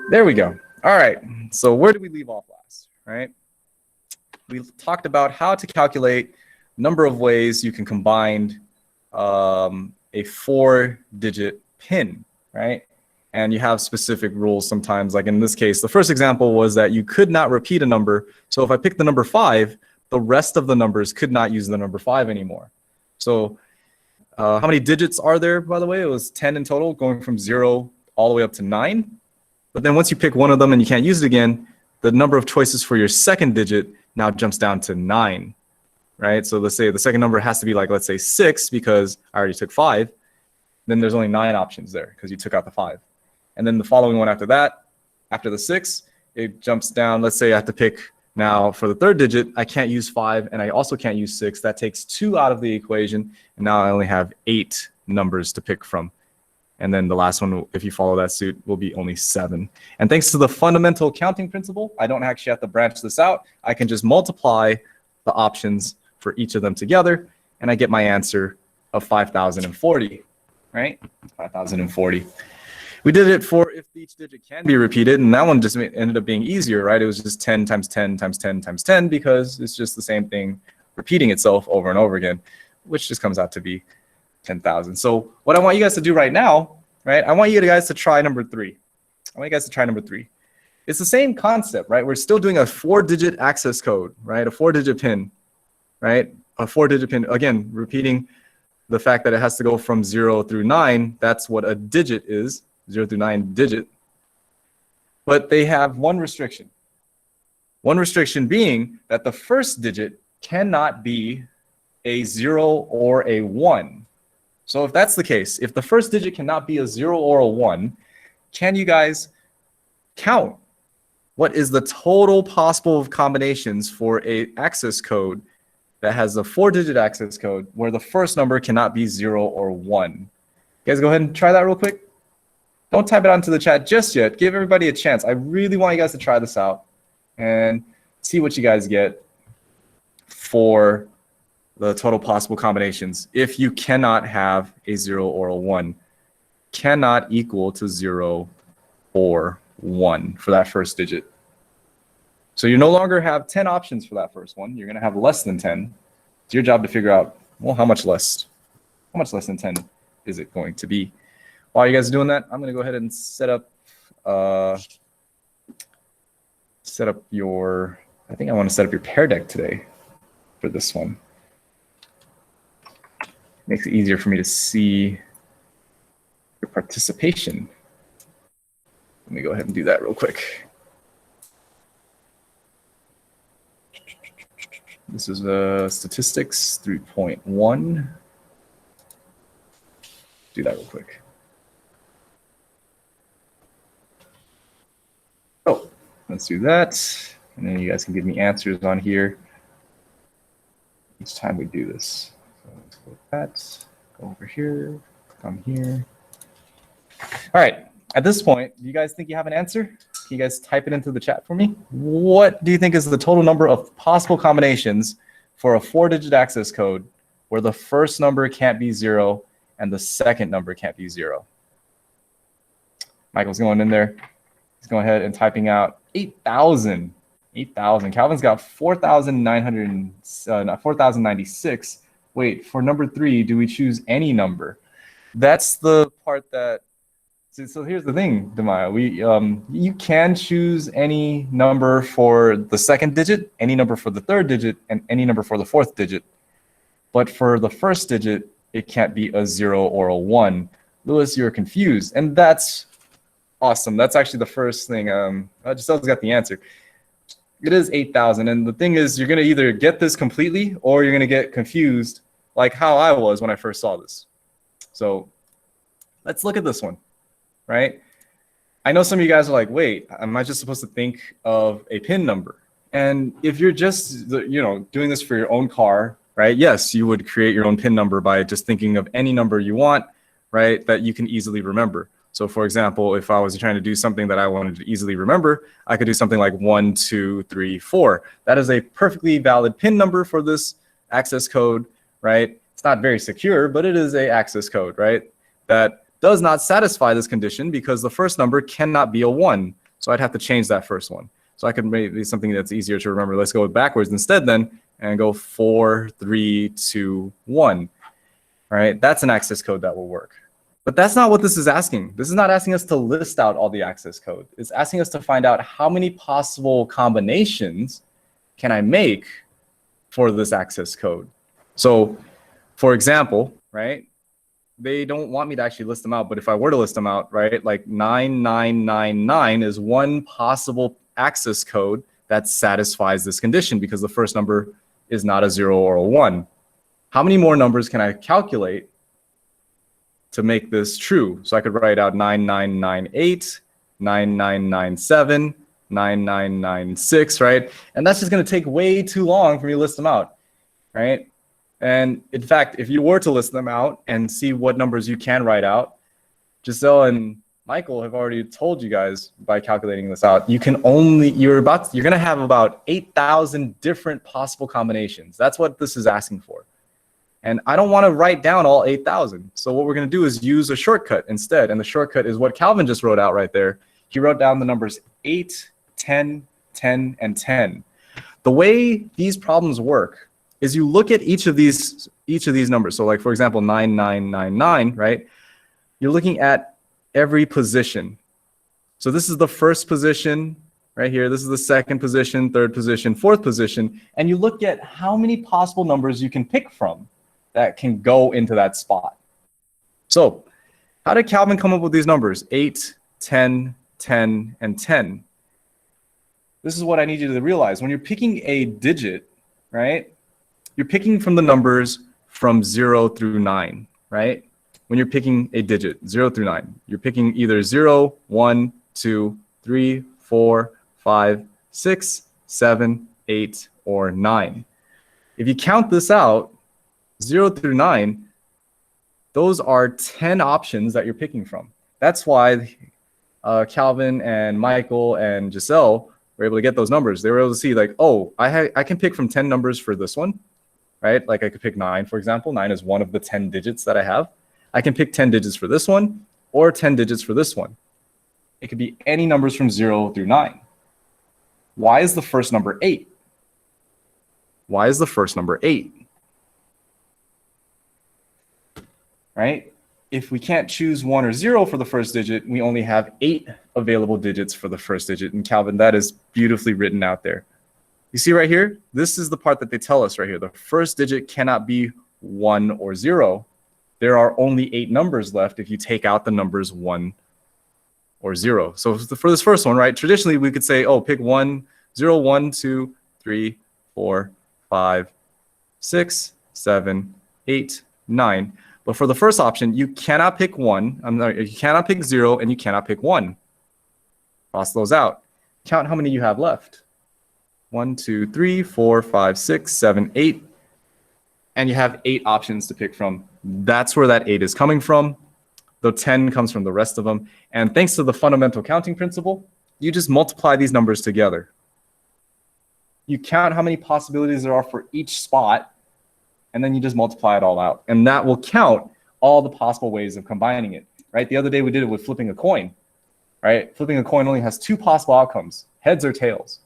There we go. All right. So where did we leave off last, right? We talked about how to calculate number of ways you can combine a 4-digit PIN, right? And you have specific rules sometimes. Like in this case, the first example was that you could not repeat a number. So if I pick the number 5, the rest of the numbers could not use the number 5 anymore. So how many digits are there, by the way? It was 10 in total, going from 0 all the way up to 9. But then once you pick one of them and you can't use it again, the number of choices for your second digit now jumps down to 9, right? So let's say the second number has to be like, let's say 6, because I already took 5. Then there's only 9 options there because you took out the 5. And then the following one after that, after the 6, it jumps down. Let's say I have to pick now for the third digit, I can't use 5 and I also can't use 6. That takes 2 out of the equation. And now I only have 8 numbers to pick from. And then the last one, if you follow that suit, will be only 7. And thanks to the fundamental counting principle, I don't actually have to branch this out. I can just multiply the options for each of them together, and I get my answer of 5,040, right? 5,040. We did it for if each digit can be repeated, and that one just ended up being easier, right? It was just 10 times 10 times 10 times 10 because it's just the same thing repeating itself over and over again, which just comes out to be 10,000. So what I want you guys to do right now, right? I want you guys to try number 3. I want you guys to try number 3. It's the same concept, right? We're still doing a 4-digit access code, right? A 4-digit PIN, right? A 4-digit PIN. Again, repeating the fact that it has to go from 0 through 9. That's what a digit is, 0 through 9 digit. But they have one restriction. One restriction being that the first digit cannot be a 0 or a 1. So if that's the case, if the first digit cannot be a 0 or a 1, can you guys count what is the total possible combinations for a access code that has a 4-digit access code where the first number cannot be 0 or 1? You guys go ahead and try that real quick. Don't type it onto the chat just yet. Give everybody a chance. I really want you guys to try this out and see what you guys get for the total possible combinations. If you cannot have a 0 or a 1, cannot equal to 0 or 1 for that first digit. So you no longer have 10 options for that first one. You're going to have less than 10. It's your job to figure out, well, how much less than 10 is it going to be? While you guys are doing that, I'm going to go ahead and set up your, I think I want to set up your pair deck today for this one. Makes it easier for me to see your participation. Let me go ahead and do that real quick. This is statistics 3.1. Do that real quick. Oh, let's do that. And then you guys can give me answers on here each time we do this. So let's go with that, go over here, come here. All right, at this point, do you guys think you have an answer? Can you guys type it into the chat for me? What do you think is the total number of possible combinations for a 4-digit access code where the first number can't be 0 and the second number can't be 0? Michael's going in there. He's going ahead and typing out 8,000. 8,000. Calvin's got 4,096. Wait, for number 3, do we choose any number? That's the part that. So here's the thing, Demaya. You can choose any number for the second digit, any number for the third digit, and any number for the fourth digit. But for the first digit, it can't be a 0 or a 1. Lewis, you're confused, and that's awesome. That's actually the first thing. Giselle's got the answer. It is 8,000, and the thing is, you're going to either get this completely or you're going to get confused, like how I was when I first saw this. So let's look at this one, right? I know some of you guys are like, wait, am I just supposed to think of a PIN number? And if you're just, doing this for your own car, right? Yes, you would create your own PIN number by just thinking of any number you want, right? That you can easily remember. So for example, if I was trying to do something that I wanted to easily remember, I could do something like 1, 2, 3, 4. That is a perfectly valid PIN number for this access code, right? It's not very secure, but it is a access code, right? That does not satisfy this condition because the first number cannot be a 1. So I'd have to change that first one. So I could maybe something that's easier to remember. Let's go backwards instead then and go 4, 3, 2, 1. All right, that's an access code that will work. But that's not what this is asking. This is not asking us to list out all the access code. It's asking us to find out how many possible combinations can I make for this access code. So for example, right, they don't want me to actually list them out, but if I were to list them out, right, like 9999 is one possible access code that satisfies this condition because the first number is not a 0 or a 1. How many more numbers can I calculate to make this true? So I could write out 9998, 9997, 9996, right? And that's just going to take way too long for me to list them out, right? And in fact, if you were to list them out and see what numbers you can write out, Giselle and Michael have already told you guys by calculating this out, you're going to have about 8,000 different possible combinations. That's what this is asking for. And I don't want to write down all 8,000. So what we're going to do is use a shortcut instead. And the shortcut is what Calvin just wrote out right there. He wrote down the numbers 8, 10, 10, and 10. The way these problems work is you look at each of these numbers. So like, for example, 9999, right? You're looking at every position. So this is the first position right here. This is the second position, third position, fourth position. And you look at how many possible numbers you can pick from that can go into that spot. So how did Calvin come up with these numbers? 8, 10, 10, and 10. This is what I need you to realize. When you're picking a digit, right? You're picking from the numbers from 0 through 9, right? When you're picking a digit, 0 through 9, you're picking either 0, 1, 2, 3, 4, 5, 6, 7, 8, or 9. If you count this out, 0 through 9, those are 10 options that you're picking from. That's why Calvin and Michael and Giselle were able to get those numbers. They were able to see like, oh, I can pick from 10 numbers for this one, right? Like I could pick 9, for example. 9 is one of the 10 digits that I have. I can pick 10 digits for this one or 10 digits for this one. It could be any numbers from 0 through 9. Why is the first number 8? Why is the first number 8? Right? If we can't choose 1 or 0 for the first digit, we only have 8 available digits for the first digit. And Calvin, that is beautifully written out there. You see right here? This is the part that they tell us right here. The first digit cannot be 1 or 0. There are only 8 numbers left if you take out the numbers 1 or 0. So for this first one, right, traditionally we could say, oh, pick 1, 0, 1, 2, 3, 4, 5, 6, 7, 8, 9. But for the first option, you cannot pick 1. You cannot pick 0, and you cannot pick 1. Cross those out. Count how many you have left. 1, 2, 3, 4, 5, 6, 7, 8. And you have 8 options to pick from. That's where that 8 is coming from. The 10 comes from the rest of them. And thanks to the fundamental counting principle, you just multiply these numbers together. You count how many possibilities there are for each spot, and then you just multiply it all out. And that will count all the possible ways of combining it, right? The other day we did it with flipping a coin, right? Flipping a coin only has 2 possible outcomes, heads or tails.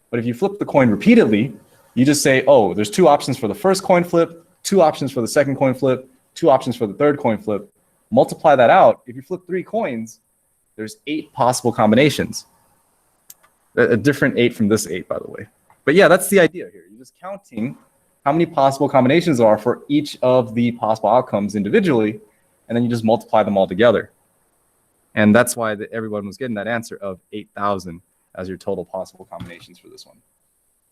But if you flip the coin repeatedly, you just say, oh, there's 2 options for the first coin flip, 2 options for the second coin flip, 2 options for the third coin flip. Multiply that out. If you flip 3 coins, there's 8 possible combinations. A different 8 from this 8, by the way. But yeah, that's the idea here. You're just counting how many possible combinations there are for each of the possible outcomes individually, and then you just multiply them all together. And that's why everyone was getting that answer of 8,000 as your total possible combinations for this one.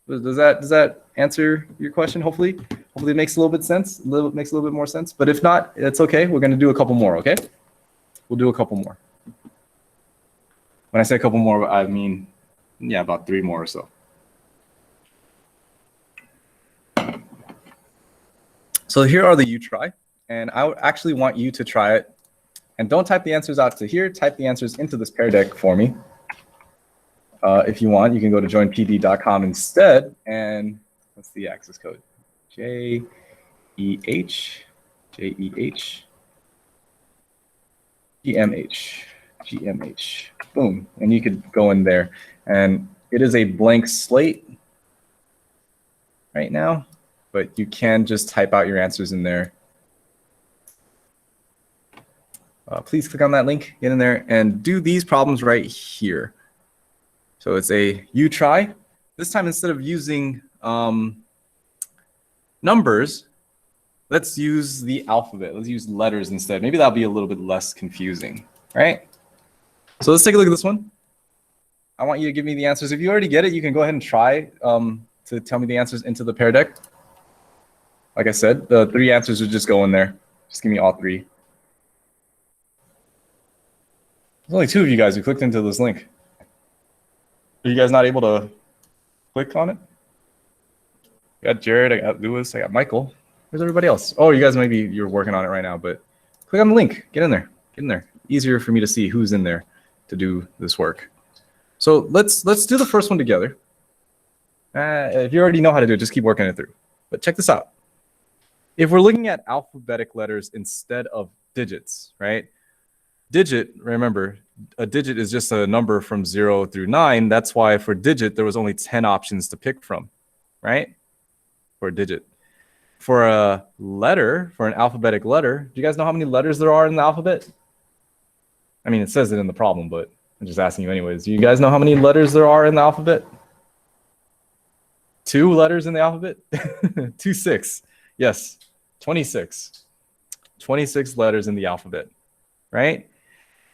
Does that answer your question? Hopefully it makes a little bit sense. Makes a little bit more sense. But if not, it's okay. We're going to do a couple more. Okay, we'll do a couple more. When I say a couple more, I mean, yeah, about 3 more or so. So here are the you try, and I would actually want you to try it. And don't type the answers out to here. Type the answers into this Pear Deck for me. If you want, you can go to joinpd.com instead. And what's the access code? JEH. GMH. GMH. Boom. And you could go in there. And it is a blank slate right now, but you can just type out your answers in there. Please click on that link, get in there, and do these problems right here. So it's a you try. This time, instead of using numbers, let's use the alphabet. Let's use letters instead. Maybe that'll be a little bit less confusing, right? So let's take a look at this one. I want you to give me the answers. If you already get it, you can go ahead and try to tell me the answers into the Pear Deck. Like I said, the 3 answers would just go in there. Just give me all 3. There's only 2 of you guys who clicked into this link. Are you guys not able to click on it? I got Jared, I got Lewis, I got Michael. Where's everybody else? Oh, you guys maybe you're working on it right now, but click on the link. Get in there. Get in there. Easier for me to see who's in there to do this work. So let's do the first one together. If you already know how to do it, just keep working it through. But check this out. If we're looking at alphabetic letters instead of digits, right? Digit, remember, a digit is just a number from 0 through 9. That's why for digit, there was only 10 options to pick from, right? For a digit. For a letter, for an alphabetic letter, do you guys know how many letters there are in the alphabet? I mean, it says it in the problem, but I'm just asking you anyways. Do you guys know how many letters there are in the alphabet? 2 letters in the alphabet? 2, 6. Yes, 26. 26 letters in the alphabet, right?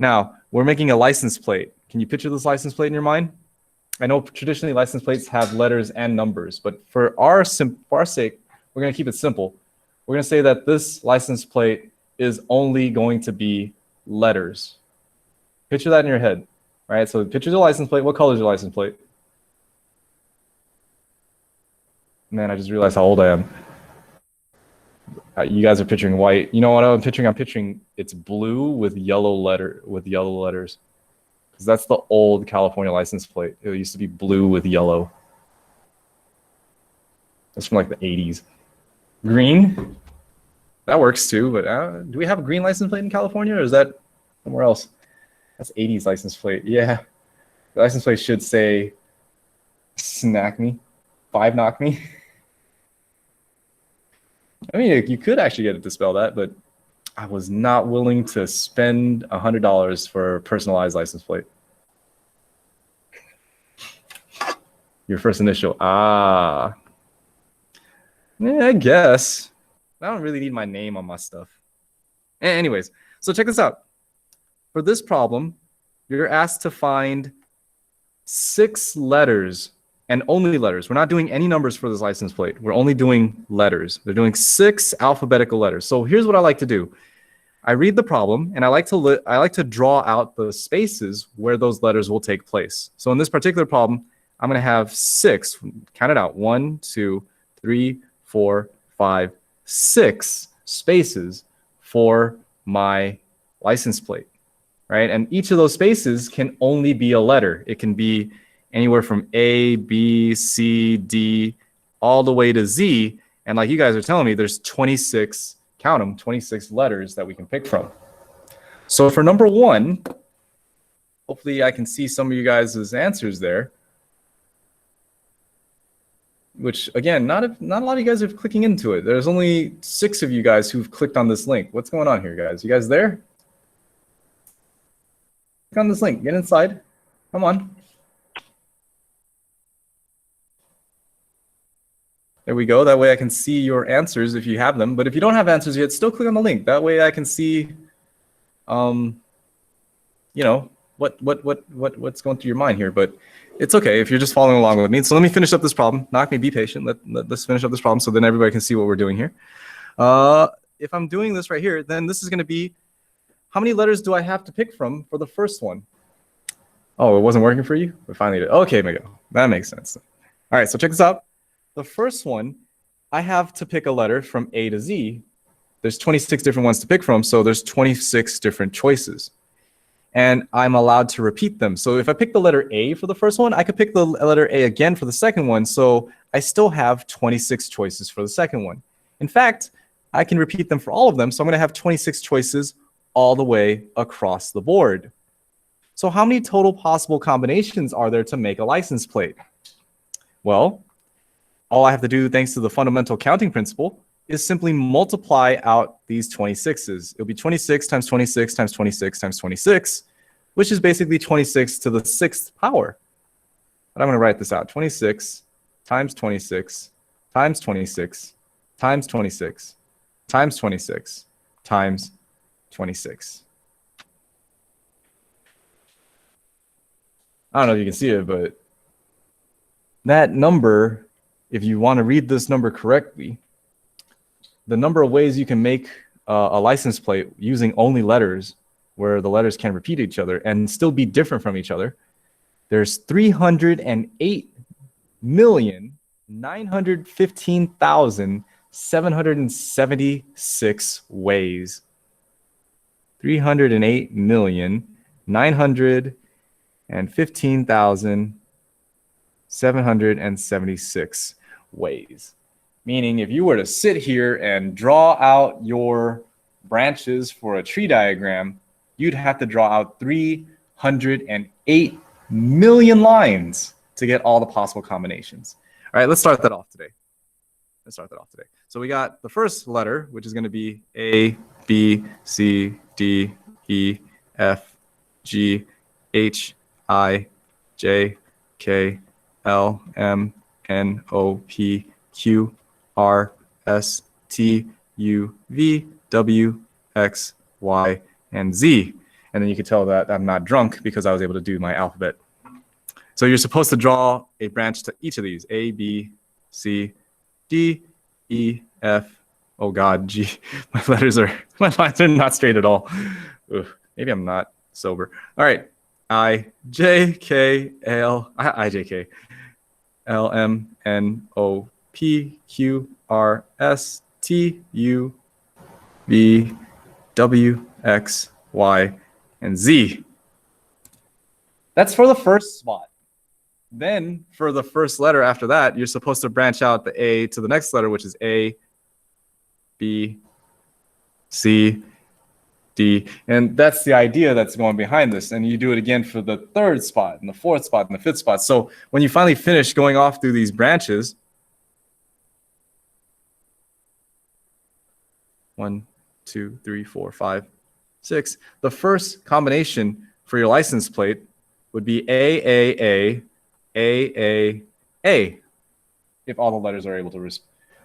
Now, we're making a license plate. Can you picture this license plate in your mind? I know traditionally license plates have letters and numbers, but for our sake, we're going to keep it simple. We're going to say that this license plate is only going to be letters. Picture that in your head, right? So picture the license plate. What color is your license plate? Man, I just realized how old I am. You guys are picturing white. You know what I'm picturing? I'm picturing it's blue with yellow letters. Because that's the old California license plate. It used to be blue with yellow. That's from like the 80s. Green, that works too. But do we have a green license plate in California, or is that somewhere else? That's 80s license plate. Yeah, the license plate should say "Snack me, 5 knock me." I mean, you could actually get it to spell that, but I was not willing to spend $100 for a personalized license plate. Your first initial. Ah. Yeah, I guess. I don't really need my name on my stuff. Anyways, so check this out. For this problem, you're asked to find 6 letters. And only letters. We're not doing any numbers for this license plate. We're only doing letters. They're doing 6 alphabetical letters. So here's what I like to do. I read the problem, and I like to draw out the spaces where those letters will take place. So in this particular problem, I'm going to have 6. Count it out. 1, 2, 3, 4, 5, 6 spaces for my license plate, right? And each of those spaces can only be a letter. It can be anywhere from A, B, C, D, all the way to Z. And like you guys are telling me, there's 26, count them, 26 letters that we can pick from. So for number 1, hopefully I can see some of you guys' answers there. Which, again, not a lot of you guys are clicking into it. There's only 6 of you guys who've clicked on this link. What's going on here, guys? You guys there? Click on this link. Get inside. Come on. There we go. That way I can see your answers if you have them. But if you don't have answers yet, still click on the link. That way I can see, you know, what's going through your mind here. But it's okay if you're just following along with me. So let me finish up this problem. Knock me, be patient. Let's finish up this problem so then everybody can see what we're doing here. If I'm doing this right here, then this is going to be, how many letters do I have to pick from for the first one? Oh, it wasn't working for you? We finally did. Okay, Miguel. That makes sense. All right, so check this out. The first one, I have to pick a letter from A to Z. There's 26 different ones to pick from, so there's 26 different choices. And I'm allowed to repeat them. So if I pick the letter A for the first one, I could pick the letter A again for the second one, so I still have 26 choices for the second one. In fact, I can repeat them for all of them, so I'm going to have 26 choices all the way across the board. So how many total possible combinations are there to make a license plate? Well, all I have to do, thanks to the fundamental counting principle, is simply multiply out these 26s. It'll be 26 times 26 times 26 times 26, which is basically 26 to the 6th power. But I'm going to write this out. 26 times 26 times 26 times 26 times 26 times 26. I don't know if you can see it, but that number, if you want to read this number correctly, the number of ways you can make a license plate using only letters, where the letters can repeat each other and still be different from each other, there's 308,915,776 ways. 308,915,776 ways. Meaning if you were to sit here and draw out your branches for a tree diagram, you'd have to draw out 308 million lines to get all the possible combinations. All right, let's start that off today. So we got the first letter, which is going to be A, B, C, D, E, F, G, H, I, J, K, L, M, N, O, P, Q, R, S, T, U, V, W, X, Y, and Z. And then you can tell that I'm not drunk because I was able to do my alphabet. So you're supposed to draw a branch to each of these: A, B, C, D, E, F, oh God, G. My lines are not straight at all. Ugh, maybe I'm not sober. All right, I, J, K, L, I, J, K, L, M, N, O, P, Q, R, S, T, U, V, W, X, Y, and Z. That's for the first spot. Then for the first letter after that, you're supposed to branch out the A to the next letter, which is A, B, C, D. And that's the idea that's going behind this. And you do it again for the third spot and the fourth spot and the fifth spot. So when you finally finish going off through these branches, 1, 2, 3, 4, 5, 6, the first combination for your license plate would be A, if all the letters are able to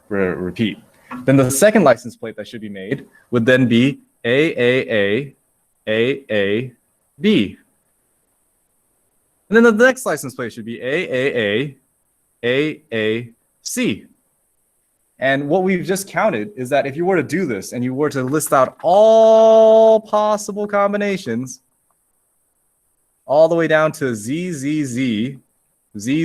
repeat. Then the second license plate that should be made would then be A, B. And then the next license plate should be A, C. And what we've just counted is that if you were to do this and you were to list out all possible combinations, all the way down to Z, there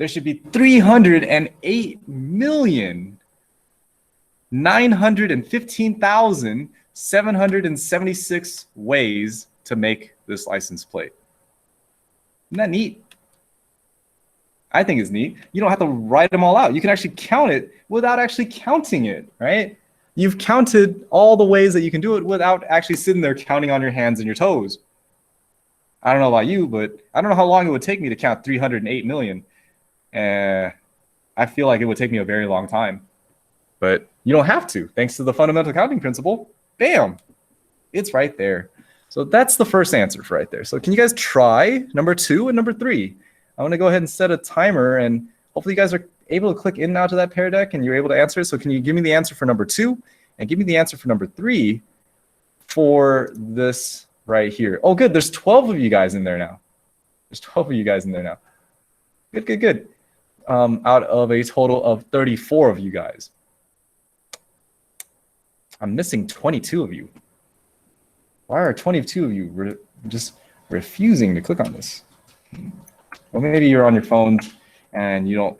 should be 308,915,776 ways to make this license plate. Isn't that neat? I think it's neat. You don't have to write them all out. You can actually count it without actually counting it, right? You've counted all the ways that you can do it without actually sitting there counting on your hands and your toes. I don't know about you, but I don't know how long it would take me to count 308 million. I feel like it would take me a very long time. But you don't have to. Thanks to the fundamental counting principle, bam, it's right there. So that's the first answer for right there. So can you guys try number 2 and number 3? I'm going to go ahead and set a timer, and hopefully you guys are able to click in now to that Pear Deck and you're able to answer it. So can you give me the answer for number 2 and give me the answer for number 3 for this right here? Oh, good. There's 12 of you guys in there now. Good. Out of a total of 34 of you guys. I'm missing 22 of you. Why are 22 of you just refusing to click on this? Well, maybe you're on your phone and you'll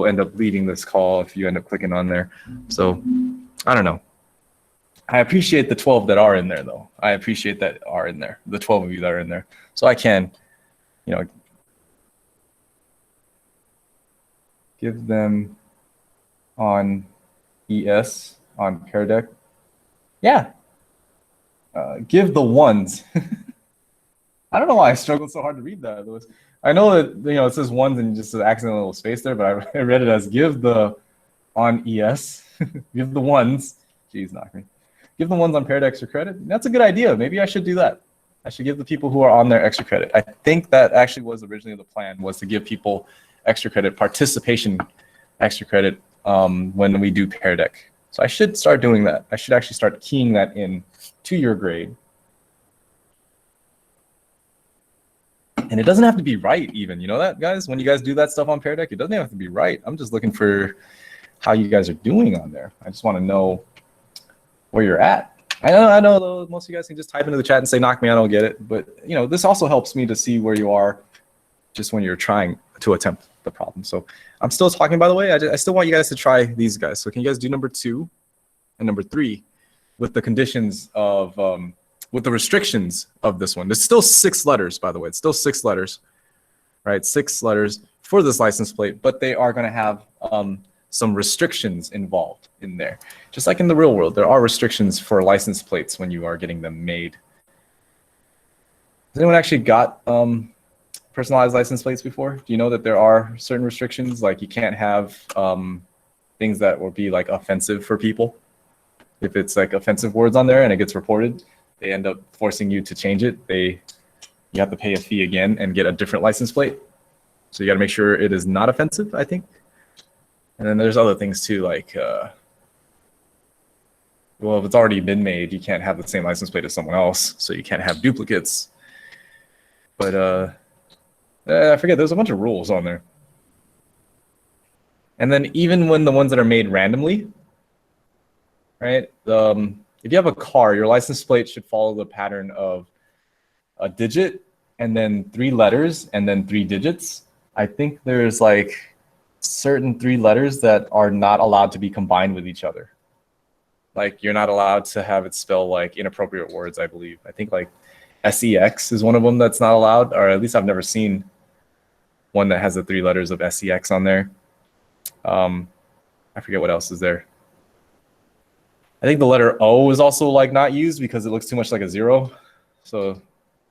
end up leaving this call if you end up clicking on there. So I don't know. I appreciate the 12 that are in there, though. I appreciate that are in there, the 12 of you that are in there. So I can, give them on ES, on Pear Deck. Yeah. Give the ones. I don't know why I struggled so hard to read that, Lewis. I know that it says ones and just an accidental little space there, but I read it as give the on ES, give the ones. Jeez, knock me. Give the ones on paired extra credit. That's a good idea. Maybe I should do that. I should give the people who are on there extra credit. I think that actually was originally the plan, was to give people extra credit, participation extra credit when we do pair deck. So I should start doing that. I should actually start keying that in to your grade. And it doesn't have to be right even, you know that, guys? When you guys do that stuff on pair deck, it doesn't have to be right. I'm just looking for how you guys are doing on there. I just want to know where you're at. I know though, most of you guys can just type into the chat and say, knock me, I don't get it. But this also helps me to see where you are just when you're trying to attempt the problem. So I'm still talking, by the way. I still want you guys to try these guys. So can you guys do number 2 and number 3 with the conditions of, with the restrictions of this one? It's still 6 letters, by the way. It's still 6 letters, right? 6 letters for this license plate, but they are going to have some restrictions involved in there. Just like in the real world, there are restrictions for license plates when you are getting them made. Has anyone actually got personalized license plates before? Do you know that there are certain restrictions, like you can't have things that will be like offensive for people? If it's like offensive words on there and it gets reported, they end up forcing you to change it. You have to pay a fee again and get a different license plate. So you got to make sure it is not offensive, I think. And then there's other things too, like, well, if it's already been made, you can't have the same license plate as someone else, so you can't have duplicates. But I forget, there's a bunch of rules on there. And then even when the ones that are made randomly, right? If you have a car, your license plate should follow the pattern of a digit and then 3 letters and then 3 digits. I think there's like certain 3 letters that are not allowed to be combined with each other. Like you're not allowed to have it spell like inappropriate words, I believe. I think like SEX is one of them that's not allowed, or at least I've never seen one that has the 3 letters of SEX on there. I forget what else is there. I think the letter O is also like not used because it looks too much like a 0. So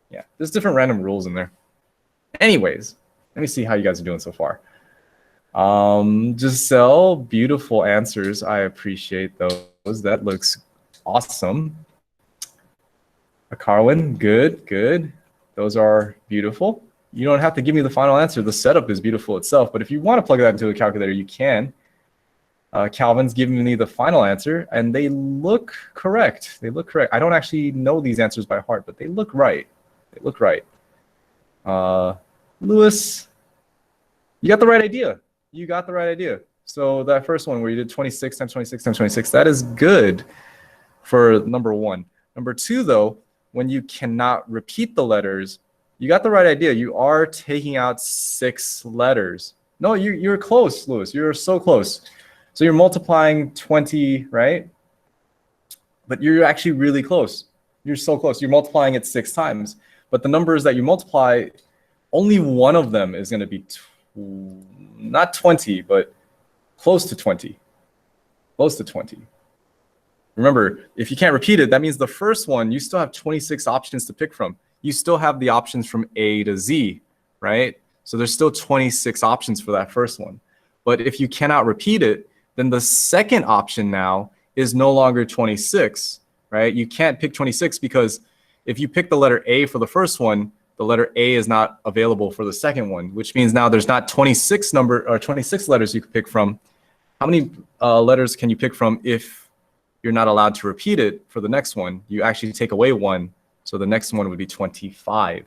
yeah, there's different random rules in there. Anyways, let me see how you guys are doing so far. Giselle, beautiful answers. I appreciate those. That looks awesome. Carwin, good. Those are beautiful. You don't have to give me the final answer. The setup is beautiful itself, but if you want to plug that into a calculator, you can. Calvin's giving me the final answer, and they look correct. They look correct. I don't actually know these answers by heart, but they look right. They look right. Lewis, you got the right idea. You got the right idea. So that first one where you did 26 times 26 times 26, that is good for number 1. Number 2, though, when you cannot repeat the letters, you got the right idea. You are taking out 6 letters. No, you're close, Lewis. You're so close. So you're multiplying 20, right? But you're actually really close. You're so close. You're multiplying it 6 times. But the numbers that you multiply, only one of them is going to be not 20, but close to 20. Close to 20. Remember, if you can't repeat it, that means the first one, you still have 26 options to pick from. You still have the options from A to Z, right? So there's still 26 options for that first one. But if you cannot repeat it, then the second option now is no longer 26, right? You can't pick 26 because if you pick the letter A for the first one, the letter A is not available for the second one, which means now there's not 26 letters you could pick from. How many letters can you pick from if you're not allowed to repeat it for the next one? You actually take away 1, so the next one would be 25.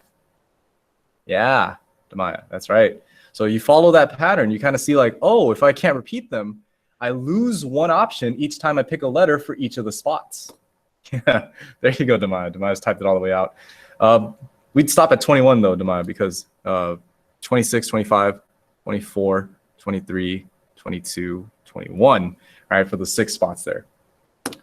Yeah, Demaya, that's right. So you follow that pattern. You kind of see like, oh, if I can't repeat them, I lose 1 option each time I pick a letter for each of the spots. Yeah, there you go, Demaya. Demaya's typed it all the way out. We'd stop at 21 though, Demaya, because 26, 25, 24, 23, 22, 21, all right, for the 6 spots there.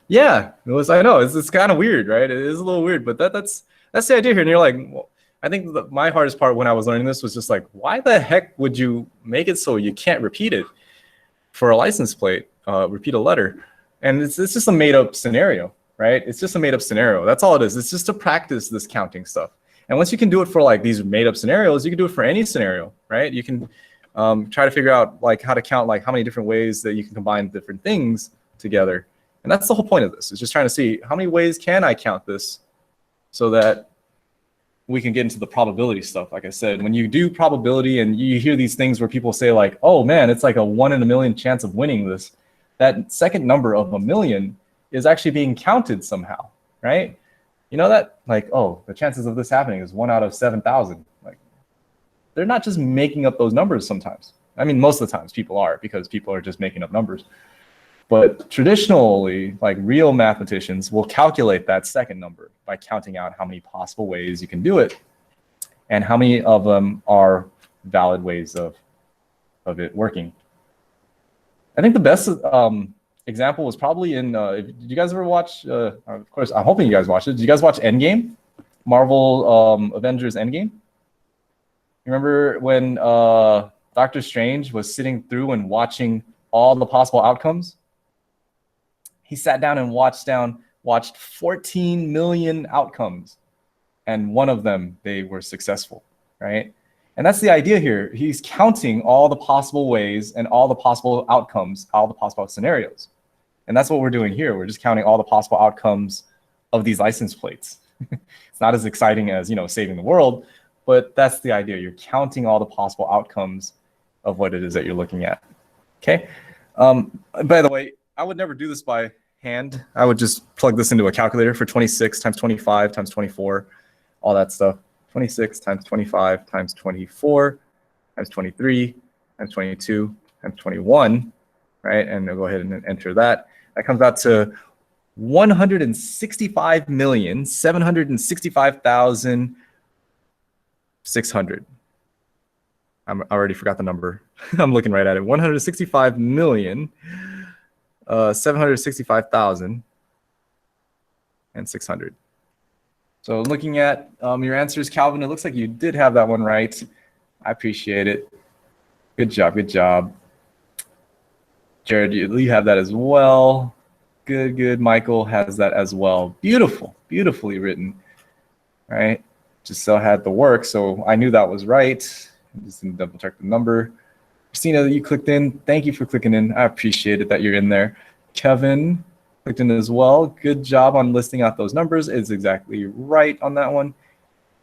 Yeah, I know, it's kind of weird, right? It is a little weird, but that's the idea here. And you're like, well, I think my hardest part when I was learning this was just like, why the heck would you make it so you can't repeat it for a license plate, repeat a letter? And it's just a made up scenario, right? It's just a made up scenario. That's all it is. It's just to practice this counting stuff. And once you can do it for like these made up scenarios, you can do it for any scenario, right? You can try to figure out like how to count like how many different ways that you can combine different things together. And that's the whole point of this, is just trying to see how many ways can I count this so that we can get into the probability stuff. Like I said, when you do probability and you hear these things where people say like, oh man, it's like a 1 in a million chance of winning this, that second number of a million is actually being counted somehow, right? You know that? Like, oh, the chances of this happening is 1 out of 7,000. Like, they're not just making up those numbers sometimes. I mean, most of the times people are, because people are just making up numbers. But traditionally, like real mathematicians will calculate that second number by counting out how many possible ways you can do it and how many of them are valid ways of it working. I think the best example was probably in, did you guys ever watch, of course, I'm hoping you guys watched it. Did you guys watch Endgame? Marvel Avengers Endgame? You remember when Doctor Strange was sitting through and watching all the possible outcomes? He sat down and watched 14 million outcomes, and one of them, they were successful, right? And that's the idea here. He's counting all the possible ways and all the possible outcomes, all the possible scenarios. And that's what we're doing here. We're just counting all the possible outcomes of these license plates. It's not as exciting as, you know, saving the world, but that's the idea. You're counting all the possible outcomes of what it is that you're looking at. Okay. By the way, I would never do this by hand. I would just plug this into a calculator for 26 times 25 times 24, all that stuff. 26 times 25 times 24 times 23 times 22 times 21, right? And I'll go ahead and enter that. That comes out to 165,765,600. I already forgot the number. I'm looking right at it. 165,765,600. So looking at your answers, Calvin, it looks like you did have that one right. I appreciate it. Good job, good job. Jared, you have that as well. Good, good. Michael has that as well. Beautiful, beautifully written. All right, just so had the work, so I knew that was right. I just didn't double check the number. Christina, you clicked in. Thank you for clicking in. I appreciate it that you're in there. Kevin clicked in as well. Good job on listing out those numbers. It's exactly right on that one.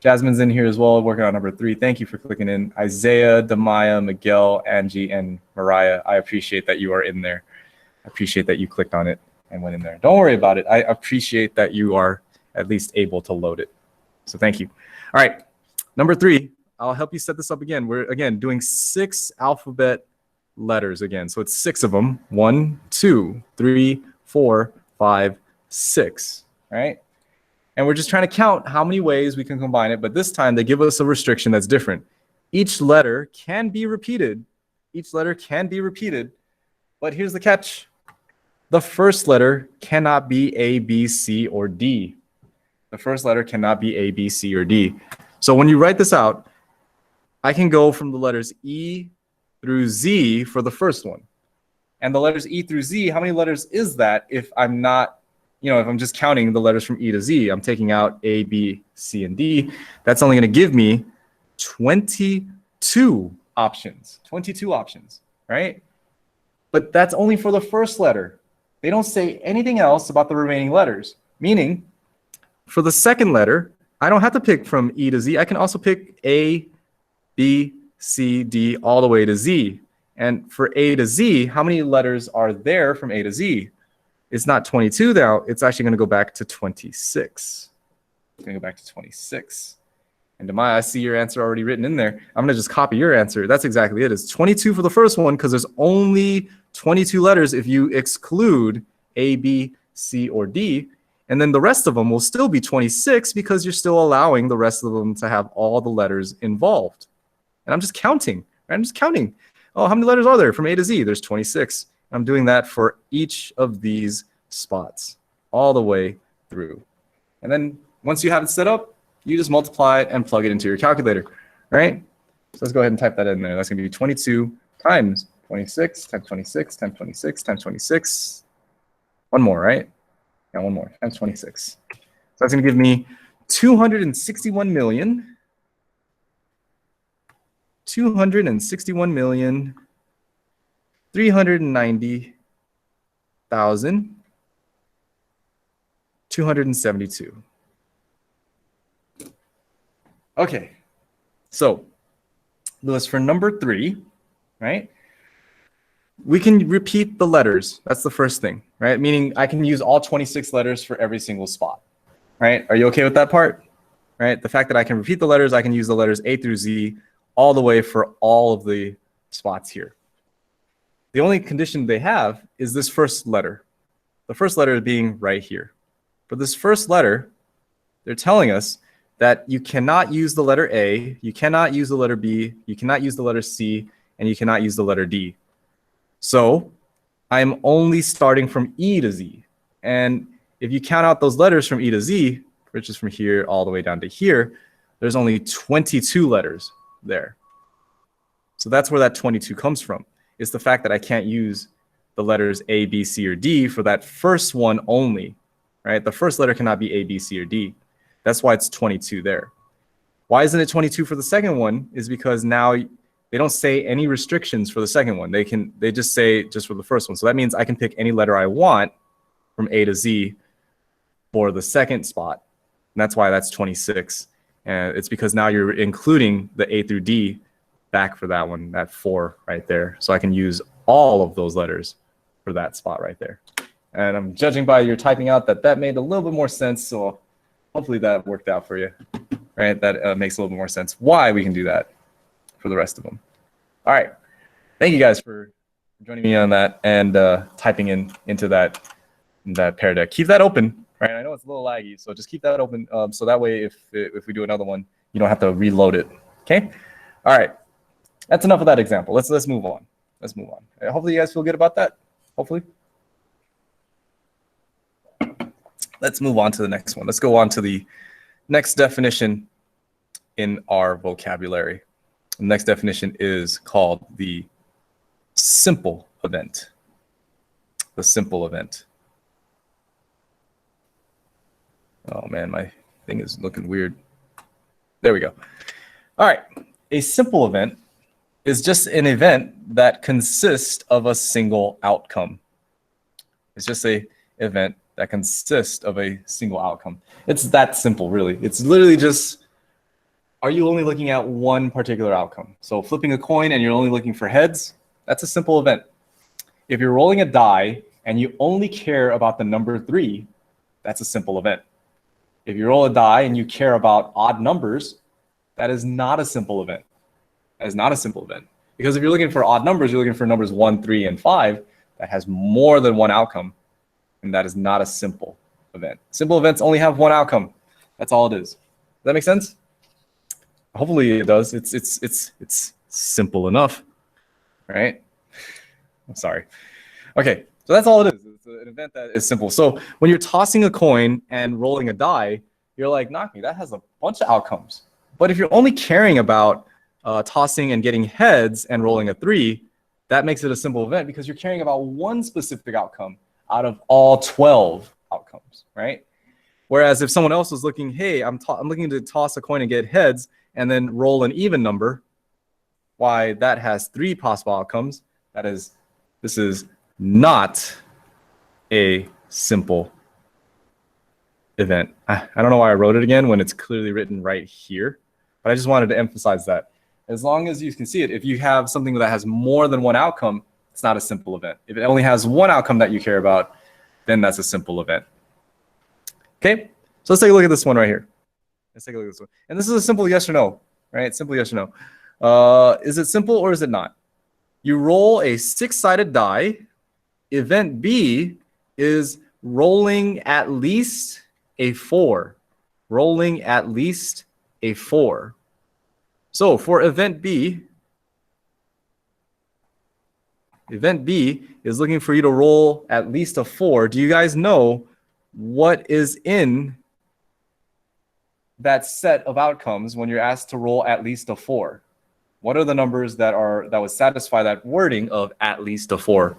Jasmine's in here as well, working on number 3. Thank you for clicking in. Isaiah, Demaya, Miguel, Angie, and Mariah, I appreciate that you are in there. I appreciate that you clicked on it and went in there. Don't worry about it. I appreciate that you are at least able to load it. So thank you. All right, number 3. I'll help you set this up again. We're, again, doing 6 alphabet letters again. So it's 6 of them. 1, 2, 3, 4, 5, 6. All right? And we're just trying to count how many ways we can combine it. But this time, they give us a restriction that's different. Each letter can be repeated. Each letter can be repeated. But here's the catch. The first letter cannot be A, B, C, or D. The first letter cannot be A, B, C, or D. So when you write this out, I can go from the letters E through Z for the first one. And the letters E through Z, how many letters is that if I'm not, you know, if I'm just counting the letters from E to Z? I'm taking out A, B, C, and D. That's only going to give me 22 options. 22 options, right? But that's only for the first letter. They don't say anything else about the remaining letters, meaning for the second letter, I don't have to pick from E to Z. I can also pick A, B, C, D, all the way to Z. And for A to Z, how many letters are there from A to Z? It's not 22 now. It's actually going to go back to 26. It's going to go back to 26. And Demaya, I see your answer already written in there. I'm going to just copy your answer. That's exactly it. It's 22 for the first one because there's only 22 letters if you exclude A, B, C, or D. And then the rest of them will still be 26 because you're still allowing the rest of them to have all the letters involved. And I'm just counting. Right? I'm just counting. Oh, how many letters are there from A to Z? There's 26. I'm doing that for each of these spots all the way through. And then once you have it set up, you just multiply it and plug it into your calculator, right? So let's go ahead and type that in there. That's going to be 22 times 26 times 26 times 26 times 26. One more, right? Yeah, one more times 26. So that's going to give me 261,390,272. Okay, so Lewis, for number 3, right? We can repeat the letters. That's the first thing, right? Meaning I can use all 26 letters for every single spot, right? Are you okay with that part? Right? The fact that I can repeat the letters, I can use the letters A through Z all the way for all of the spots here. The only condition they have is this first letter. The first letter being right here. For this first letter, they're telling us that you cannot use the letter A, you cannot use the letter B, you cannot use the letter C, and you cannot use the letter D. So I'm only starting from E to Z. And if you count out those letters from E to Z, which is from here all the way down to here, there's only 22 letters there. So that's where that 22 comes from. It's the fact that I can't use the letters A, B, C, or D for that first one only, right? The first letter cannot be A, B, C, or D. That's why it's 22 there. Why isn't it 22 for the second one? Is because now they don't say any restrictions for the second one. They just say just for the first one. So that means I can pick any letter I want from A to Z for the second spot. And that's why that's 26. And it's because now you're including the A through D back for that one, that 4 right there. So I can use all of those letters for that spot right there. And I'm judging by your typing out that made a little bit more sense. So hopefully that worked out for you, right? That makes a little bit more sense why we can do that for the rest of them. All right. Thank you guys for joining me on that and typing into that Pear Deck. Keep that open, right? I know it's a little laggy, so just keep that open. So that way, if we do another one, you don't have to reload it. Okay. All right. That's enough of that example. Let's move on. Let's move on. Hopefully you guys feel good about that. Hopefully. Let's move on to the next one. Let's go on to the next definition in our vocabulary. The next definition is called the simple event. The simple event. Oh man, my thing is looking weird. There we go. All right. A simple event is just an event that consists of a single outcome. It's just an event that consists of a single outcome. It's that simple, really. It's literally just, are you only looking at one particular outcome? So flipping a coin and you're only looking for heads, that's a simple event. If you're rolling a die and you only care about the number 3, that's a simple event. If you roll a die and you care about odd numbers, that is not a simple event. That is not a simple event. Because if you're looking for odd numbers, you're looking for numbers 1, 3, and 5, that has more than one outcome. And that is not a simple event. Simple events only have one outcome. That's all it is. Does that make sense? Hopefully it does. It's simple enough, right? I'm sorry. Okay, so that's all it is. It's an event that is simple. So when you're tossing a coin and rolling a die, you're like, knock me, that has a bunch of outcomes. But if you're only caring about tossing and getting heads and rolling a 3, that makes it a simple event because you're caring about one specific outcome out of all 12 outcomes, right? Whereas if someone else was looking, hey, I'm looking to toss a coin and get heads and then roll an even number, why that has 3 possible outcomes. This is not a simple event. I don't know why I wrote it again when it's clearly written right here, but I just wanted to emphasize that. As long as you can see it, if you have something that has more than one outcome, it's not a simple event. If it only has one outcome that you care about, then that's a simple event. Okay, so let's take a look at this one right here. Let's take a look at this one. And this is a simple yes or no, right? Simple yes or no. Is it simple or is it not? You roll a 6-sided die. Event B is rolling at least a 4. Rolling at least a 4. So for event B is looking for you to roll at least a 4. Do you guys know what is in that set of outcomes when you're asked to roll at least a 4? What are the numbers that would satisfy that wording of at least a 4?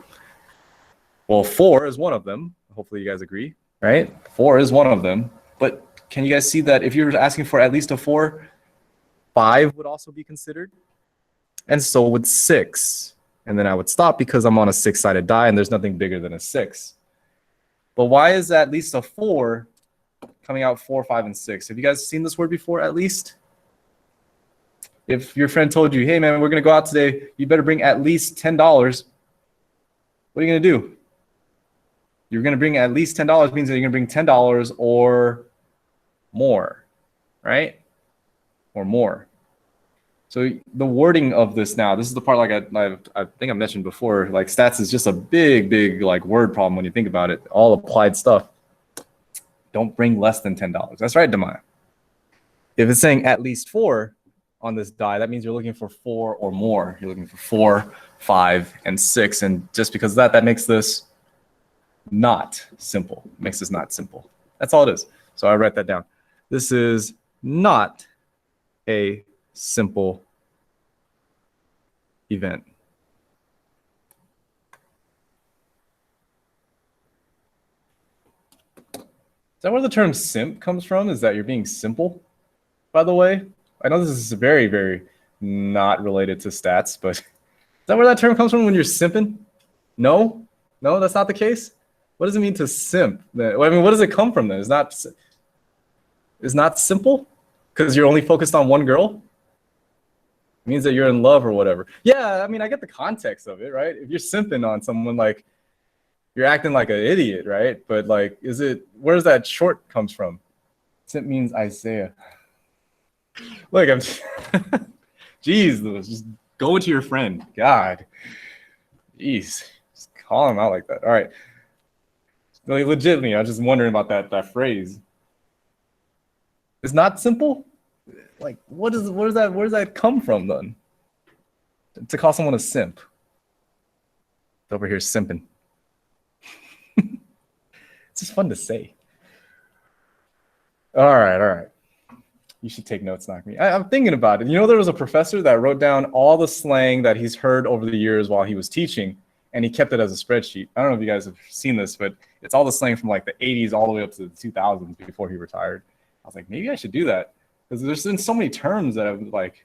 Well, 4 is one of them. Hopefully you guys agree, right? 4 is one of them. But can you guys see that if you're asking for at least a 4, 5 would also be considered? And so would 6. And then I would stop because I'm on a 6-sided die and there's nothing bigger than a 6. But why is at least a 4 coming out 4, 5, and 6? Have you guys seen this word before, at least? If your friend told you, hey, man, we're going to go out today, you better bring at least $10. What are you going to do? You're going to bring at least $10 means that you're going to bring $10 or more, right? Or more. So the wording of this now, this is the part like I think I mentioned before, like stats is just a big like word problem when you think about it. All applied stuff. Don't bring less than $10. That's right, Demaya. If it's saying at least 4 on this die, that means you're looking for 4 or more. You're looking for 4, 5, and 6. And just because of that, that makes this not simple. It makes this not simple. That's all it is. So I write that down. This is not a simple event. Is that where the term simp comes from? Is that you're being simple, by the way? I know this is very not related to stats, but is that where that term comes from when you're simping? No, that's not the case. What does it mean to simp? I mean, what does it come from then? It's not simple because you're only focused on one girl? It means that you're in love or whatever. Yeah, I mean, I get the context of it, right? If you're simping on someone, like, you're acting like an idiot, right? But like, where's that short comes from? Simp means Isaiah. Look, I'm jeez, Lewis, just go to your friend. God. Jeez. Just call him out like that. All right. Like, legitimately, I was just wondering about that phrase. It's not simple? Like, where does that come from then? To call someone a simp. It's over here simping. It's just fun to say. All right. You should take notes, knock me. I'm thinking about it. You know, there was a professor that wrote down all the slang that he's heard over the years while he was teaching, and he kept it as a spreadsheet. I don't know if you guys have seen this, but it's all the slang from like the 80s all the way up to the 2000s before he retired. I was like, maybe I should do that, because there's been so many terms that I've like,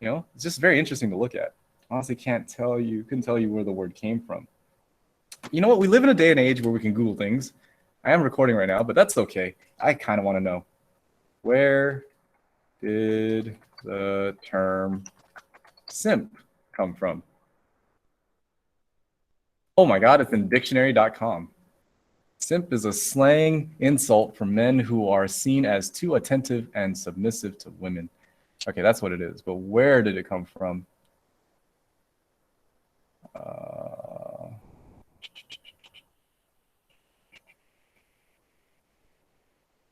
you know, it's just very interesting to look at. Honestly, couldn't tell you where the word came from. You know what? We live in a day and age where we can Google things. I am recording right now, but that's okay. I kind of want to know, where did the term simp come from? Oh my God, it's in dictionary.com. Simp is a slang insult for men who are seen as too attentive and submissive to women. Okay, that's what it is. But where did it come from?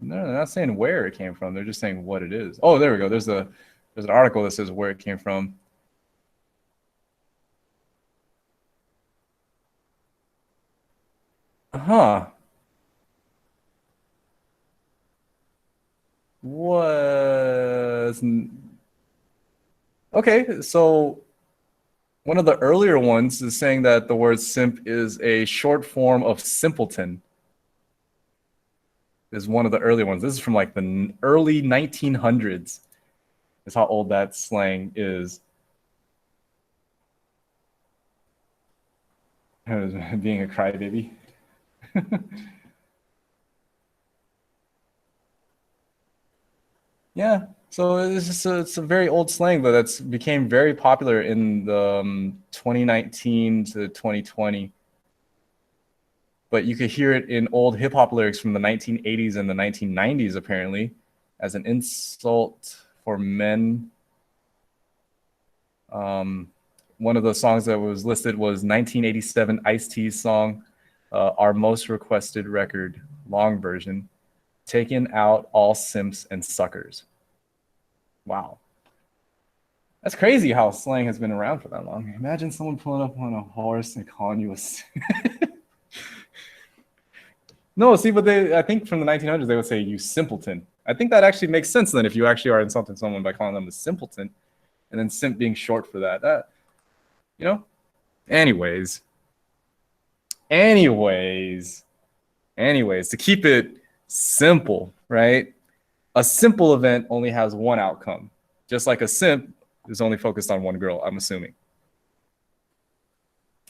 No, they're not saying where it came from. They're just saying what it is. Oh, there we go. There's an article that says where it came from. Huh. Okay, so one of the earlier ones is saying that the word simp is a short form of simpleton. Is one of the early ones. This is from like the early 1900s. Is how old that slang is. Being a crybaby. Yeah, so it's a very old slang, but that's became very popular in the 2019 to 2020. But you could hear it in old hip hop lyrics from the 1980s and the 1990s, apparently, as an insult for men. One of the songs that was listed was 1987 Ice-T's song, Our Most Requested Record, long version, Taking Out All Simps and Suckers. Wow. That's crazy how slang has been around for that long. Imagine someone pulling up on a horse and calling you a... No, see, but I think from the 1900s, they would say, you simpleton. I think that actually makes sense then if you actually are insulting someone by calling them a simpleton, and then simp being short for that. You know? Anyways, to keep it simple, right? A simple event only has one outcome, just like a simp is only focused on one girl, I'm assuming.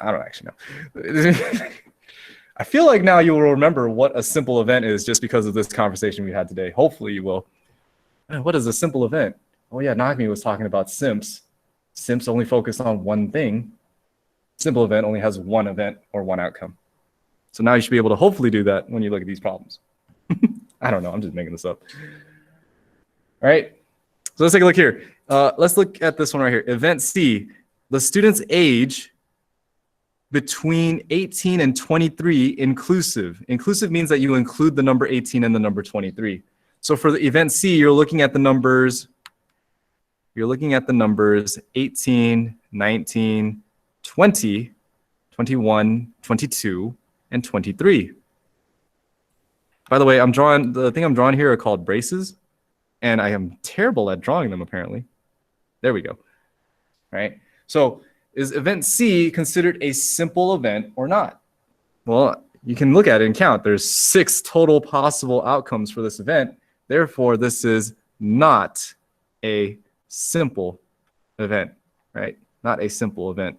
I don't actually know. I feel like now you will remember what a simple event is just because of this conversation we had today. Hopefully you will. What is a simple event? Oh yeah, Nagmi was talking about simps. Simps only focus on one thing. Simple event only has one event or one outcome. So now you should be able to hopefully do that when you look at these problems. I don't know, I'm just making this up. All right, so let's take a look here. Let's look at this one right here. Event C, the student's age between 18 and 23 inclusive. Inclusive means that you include the number 18 and the number 23. So for the event C, you're looking at the numbers 18, 19, 20, 21, 22, and 23. By the way, the thing I'm drawing here are called braces, and I am terrible at drawing them apparently. There we go. All right. So is event C considered a simple event or not? Well, you can look at it and count. There's 6 total possible outcomes for this event. Therefore, this is not a simple event, right? Not a simple event.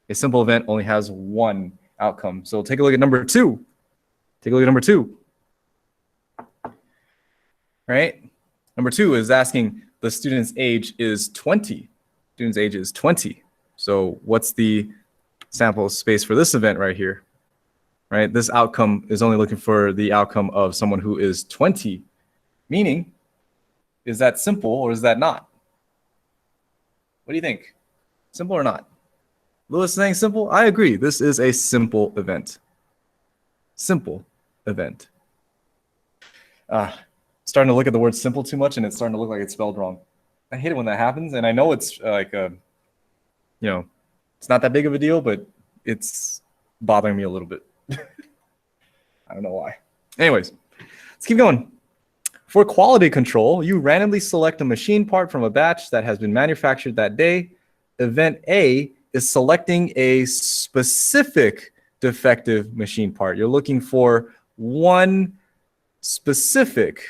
A simple event only has one outcome. So take a look at number 2. Take a look at number 2. Right? Number 2 is asking the student's age is 20. Student's age is 20. So what's the sample space for this event right here? Right? This outcome is only looking for the outcome of someone who is 20. Meaning, is that simple or is that not? What do you think? Simple or not? Lewis is saying simple? I agree. This is a simple event. Simple event. Starting to look at the word simple too much and it's starting to look like it's spelled wrong. I hate it when that happens. And I know it's like, it's not that big of a deal, but it's bothering me a little bit. I don't know why. Anyways, let's keep going. For quality control, you randomly select a machine part from a batch that has been manufactured that day. Event A is selecting a specific defective machine part. You're looking for one specific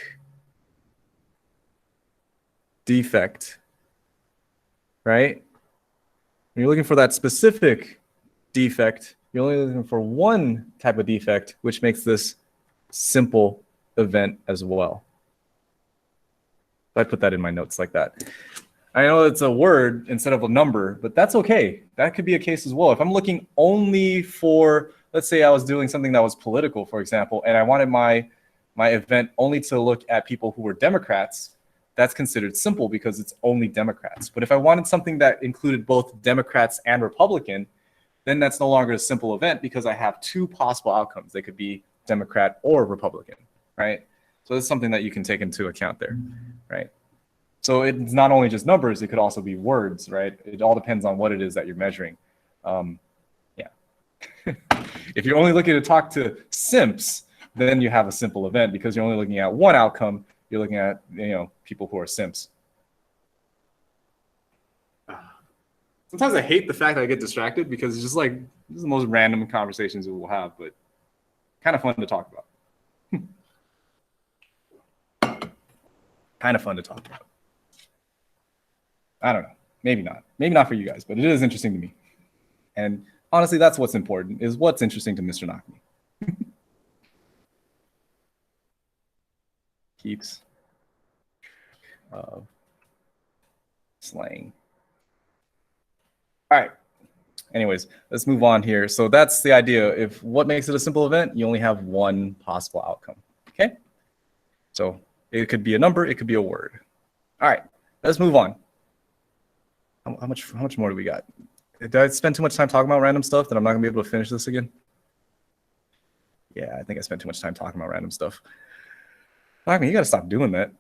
defect, right? When you're looking for that specific defect, you're only looking for one type of defect, which makes this simple event as well. I put that in my notes like that. I know it's a word instead of a number, but that's okay. That could be a case as well. If I'm looking only for, let's say I was doing something that was political, for example, and I wanted my event only to look at people who were Democrats, that's considered simple because it's only Democrats. But if I wanted something that included both Democrats and Republican, then that's no longer a simple event because I have 2 possible outcomes. They could be Democrat or Republican, right? So it's something that you can take into account there, right? So it's not only just numbers, it could also be words, right? It all depends on what it is that you're measuring. Yeah. If you're only looking to talk to simps, then you have a simple event because you're only looking at one outcome. You're looking at, people who are simps. Sometimes I hate the fact that I get distracted because it's just like, this is the most random conversations we will have, but kind of fun to talk about. Kind of fun to talk about. I don't know. Maybe not. Maybe not for you guys, but it is interesting to me. And honestly, that's what's important, is what's interesting to Mr. Nakmi. Keeps slang. All right. Anyways, let's move on here. So that's the idea. If what makes it a simple event, you only have one possible outcome. Okay? So it could be a number, it could be a word. All right, let's move on. How much more do we got? Did I spend too much time talking about random stuff that I'm not gonna be able to finish this again? Yeah, I think I spent too much time talking about random stuff. I mean, you gotta stop doing that.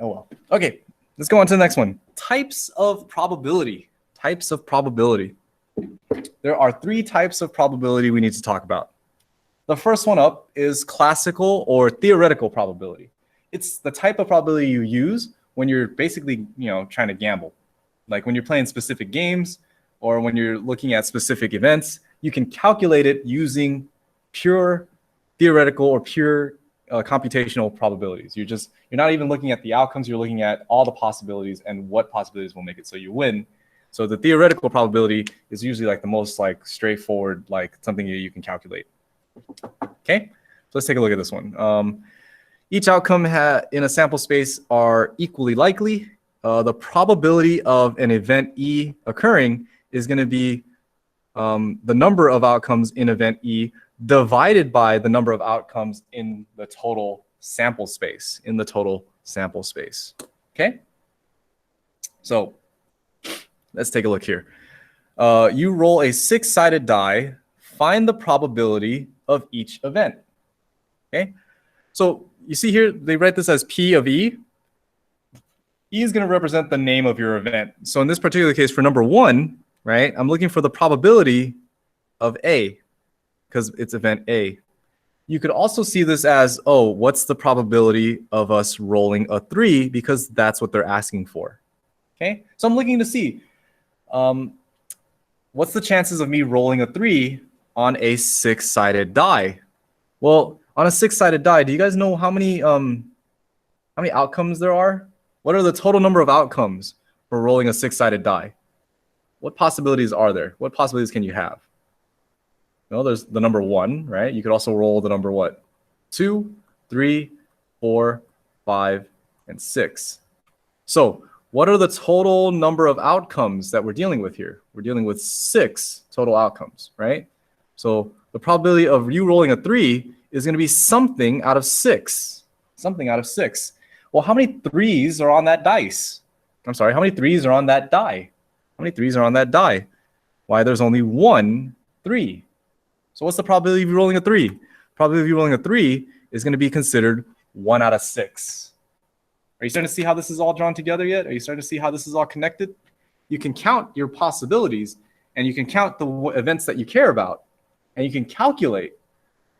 Oh well. Okay, let's go on to the next one. Types of probability. Types of probability. There are 3 types of probability we need to talk about. The first one up is classical or theoretical probability. It's the type of probability you use when you're basically, trying to gamble. Like when you're playing specific games or when you're looking at specific events, you can calculate it using pure theoretical or pure computational probabilities. You're not even looking at the outcomes. You're looking at all the possibilities and what possibilities will make it so you win. So the theoretical probability is usually like the most like straightforward, like something you can calculate. Okay, so let's take a look at this one. Each outcome in a sample space are equally likely. The probability of an event E occurring is going to be the number of outcomes in event E divided by the number of outcomes in the total sample space, Okay? So let's take a look here. You roll a 6-sided die, find the probability of each event. Okay? So you see here, they write this as P of E. E is going to represent the name of your event. So in this particular case, for number 1, right, I'm looking for the probability of A because it's event A. You could also see this as, oh, what's the probability of us rolling a 3 because that's what they're asking for. Okay, so I'm looking to see what's the chances of me rolling a 3 on a 6-sided die? Well, on a 6-sided die, do you guys know how many outcomes there are? What are the total number of outcomes for rolling a 6-sided die? What possibilities are there? What possibilities can you have? Well, there's the number 1, right? You could also roll the number what? 2, 3, 4, 5, and 6. So what are the total number of outcomes that we're dealing with here? We're dealing with 6 total outcomes, right? So the probability of you rolling a 3 is going to be something out of 6. Something out of 6. Well, how many 3s are on that dice? I'm sorry, how many 3s are on that die? How many 3s are on that die? Why, there's only 1 3. So what's the probability of you rolling a 3? Probability of you rolling a 3 is going to be considered 1 out of 6. Are you starting to see how this is all drawn together yet? Are you starting to see how this is all connected? You can count your possibilities, and you can count the events that you care about, and you can calculate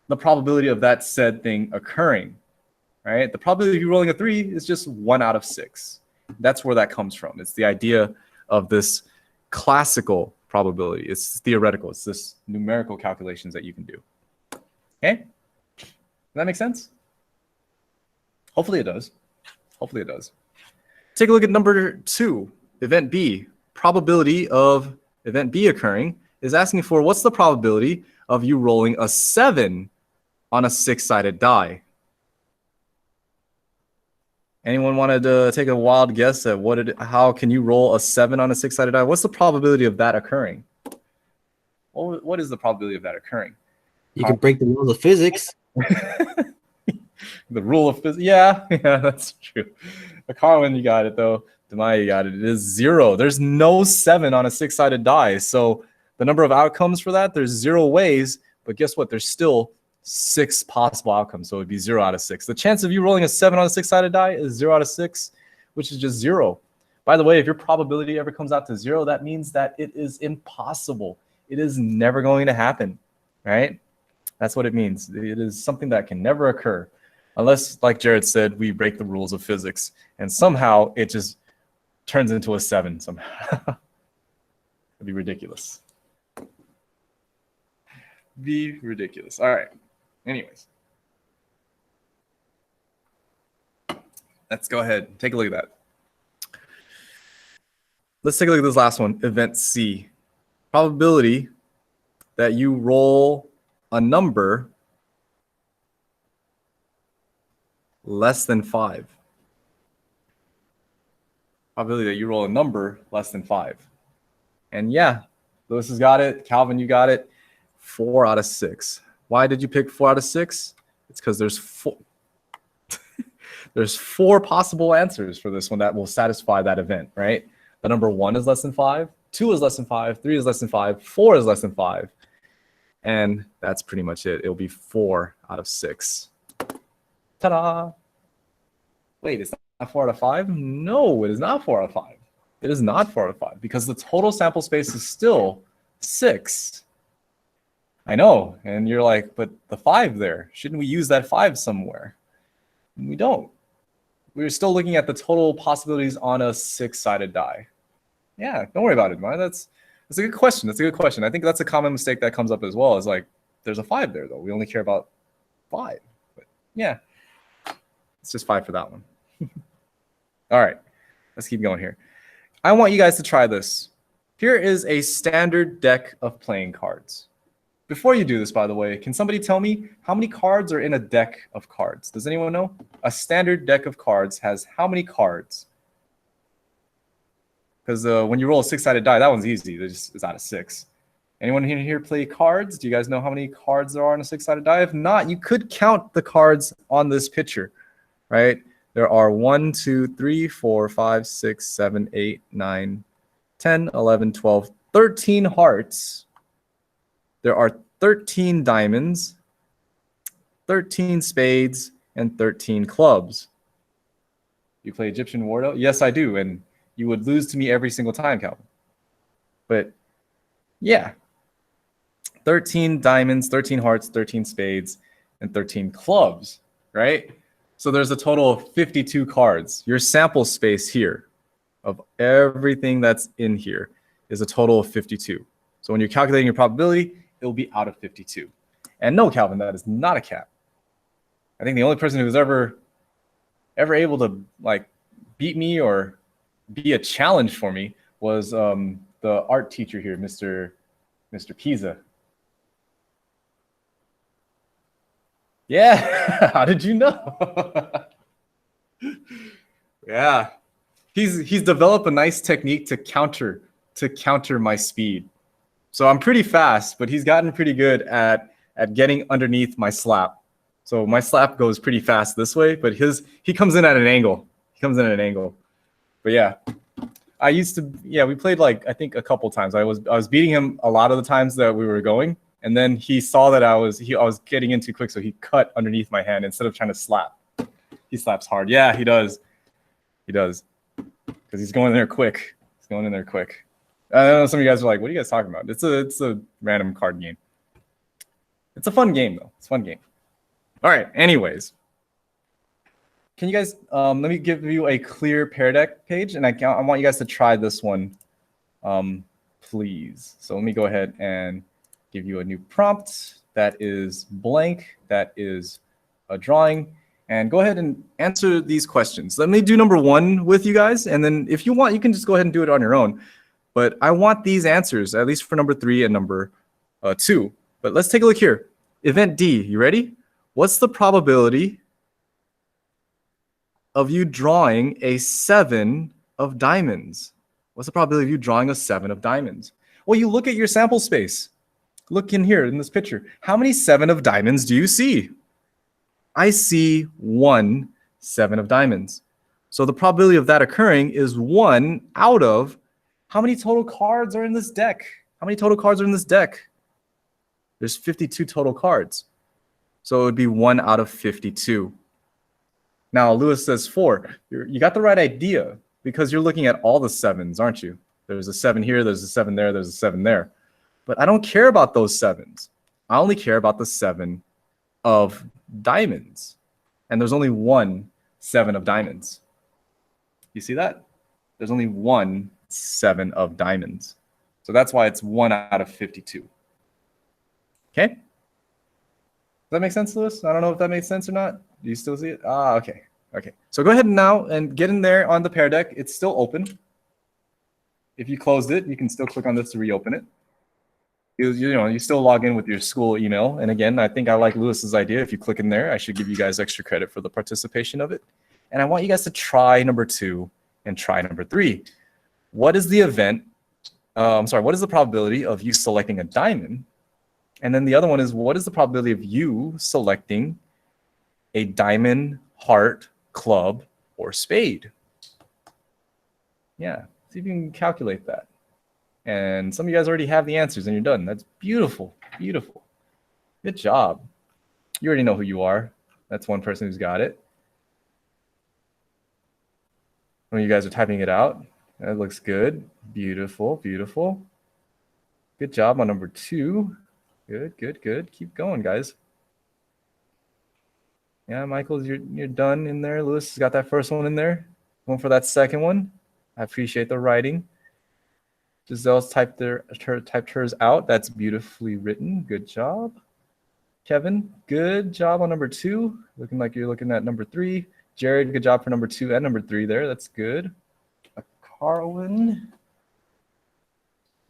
the probability of that said thing occurring, right? The probability of you rolling a 3 is just 1 out of 6. That's where that comes from. It's the idea of this classical probability. It's theoretical. It's this numerical calculations that you can do. Okay? Does that make sense? Hopefully it does. Hopefully it does. Take a look at number 2, event B. Probability of event B occurring is asking for what's the probability of you rolling a 7 on a 6-sided die. Anyone wanted to take a wild guess at how can you roll a 7 on a 6-sided die? What's the probability of that occurring? What is the probability of that occurring? You can break the rules of physics. The rule of physics. Yeah, that's true. Carwin, you got it though. Demaya, you got it. It is 0. There's no 7 on a 6-sided die. So the number of outcomes for that, there's 0 ways. But guess what? There's still 6 possible outcomes. So it'd be 0 out of 6. The chance of you rolling a 7 on a 6-sided die is 0 out of 6, which is just 0. By the way, if your probability ever comes out to 0, that means that it is impossible. It is never going to happen, right? That's what it means. It is something that can never occur unless, like Jared said, we break the rules of physics and somehow it just turns into a 7 somehow. It'd be ridiculous. Be ridiculous. All right. Anyways, let's go ahead. Take a look at that. Let's take a look at this last one, event C. Probability that you roll a number less than 5. Probability that you roll a number less than 5. And yeah, Lewis has got it. Calvin, you got it. 4 out of 6. Why did you pick 4 out of 6? It's because there's 4. There's 4 possible answers for this one that will satisfy that event, right? The number 1 is less than 5, 2 is less than 5, 3 is less than 5, 4 is less than 5. And that's pretty much it. It'll be 4 out of 6. Ta-da! Wait, it's not 4 out of 5? No, it is not 4 out of 5. It is not 4 out of 5 because the total sample space is still 6. I know, and you're like, but the 5 there, shouldn't we use that 5 somewhere? We don't. We're still looking at the total possibilities on a 6-sided die. Yeah, don't worry about it, man. That's a good question. That's a good question. I think that's a common mistake that comes up as well. Is like, there's a 5 there though. We only care about 5. But yeah, It's just 5 for that one. All right, let's keep going here. I want you guys to try this. Here is a standard deck of playing cards. Before you do this, by the way, can somebody tell me how many cards are in a deck of cards? Does anyone know? A standard deck of cards has how many cards? Because when you roll a 6-sided die, that one's easy. It's out of 6. Anyone here play cards? Do you guys know how many cards there are on a 6-sided die? If not, you could count the cards on this picture, right? There are 1, 2, 3, 4, 5, 6, 7, 8, 9, 10, 11, 12, 13 hearts. There are 13 diamonds, 13 spades, and 13 clubs. You play Egyptian Wardo? Yes, I do. And you would lose to me every single time, Calvin. But yeah, 13 diamonds, 13 hearts, 13 spades, and 13 clubs, right? So there's a total of 52 cards. Your sample space here of everything that's in here is a total of 52. So when you're calculating your probability, it will be out of 52. And no, Calvin, that is not a cap. I think the only person who's ever able to like beat me or be a challenge for me was the art teacher here, Mr. Pisa. Yeah, how did you know? Yeah, he's developed a nice technique to counter my speed. So I'm pretty fast, but he's gotten pretty good at getting underneath my slap. So my slap goes pretty fast this way, but he comes in at an angle. But yeah, we played like I think a couple times. I was beating him a lot of the times that we were going, and then he saw that I was getting in too quick, so he cut underneath my hand instead of trying to slap. He slaps hard. Yeah, he does. Because he's going in there quick. I know some of you guys are like, what are you guys talking about? It's a random card game. It's a fun game, though. It's a fun game. All right, anyways. Can you guys, let me give you a clear Pear Deck page, and I want you guys to try this one, please. So let me go ahead and give you a new prompt that is blank, that is a drawing, and go ahead and answer these questions. Let me do number 1 with you guys, and then if you want, you can just go ahead and do it on your own. But I want these answers, at least for number 3 and number 2. But let's take a look here. Event D, you ready? What's the probability of you drawing a 7 of diamonds? What's the probability of you drawing a 7 of diamonds? Well, you look at your sample space. Look in here in this picture. How many 7 of diamonds do you see? I see 1 7 of diamonds. So the probability of that occurring is 1 out of how many total cards are in this deck? There's 52 total cards. So it would be 1 out of 52. Now, Lewis says 4. You got the right idea because you're looking at all the 7s, aren't you? There's a 7 here, there's a 7 there, there's a 7 there. But I don't care about those 7s. I only care about the 7 of diamonds. And there's only 1 7 of diamonds. You see that? There's only 1 7 of diamonds. So that's why it's 1 out of 52. Okay? Does that make sense, Lewis? I don't know if that makes sense or not. Do you still see it? Okay. Okay. So go ahead now and get in there on the Pear Deck. It's still open. If you closed it, you can still click on this to reopen it. You still log in with your school email. And again, I think I like Lewis's idea. If you click in there, I should give you guys extra credit for the participation of it. And I want you guys to try number 2 and try number 3. What is the what is the probability of you selecting a diamond? And then the other one is, what is the probability of you selecting a diamond, heart, club, or spade? Yeah, see if you can calculate that. And some of you guys already have the answers and you're done. That's beautiful, beautiful. Good job. You already know who you are. That's one person who's got it. When you guys are typing it out, that looks good. Beautiful, beautiful. Good job on number 2. Good, good, good. Keep going, guys. Yeah, Michael, you're done in there. Lewis has got that first one in there. Going for that second one. I appreciate the writing. Giselle's typed hers out. That's beautifully written. Good job. Kevin, good job on number 2. Looking like you're looking at number 3. Jared, good job for number 2 and number 3 there. That's good. Carlin.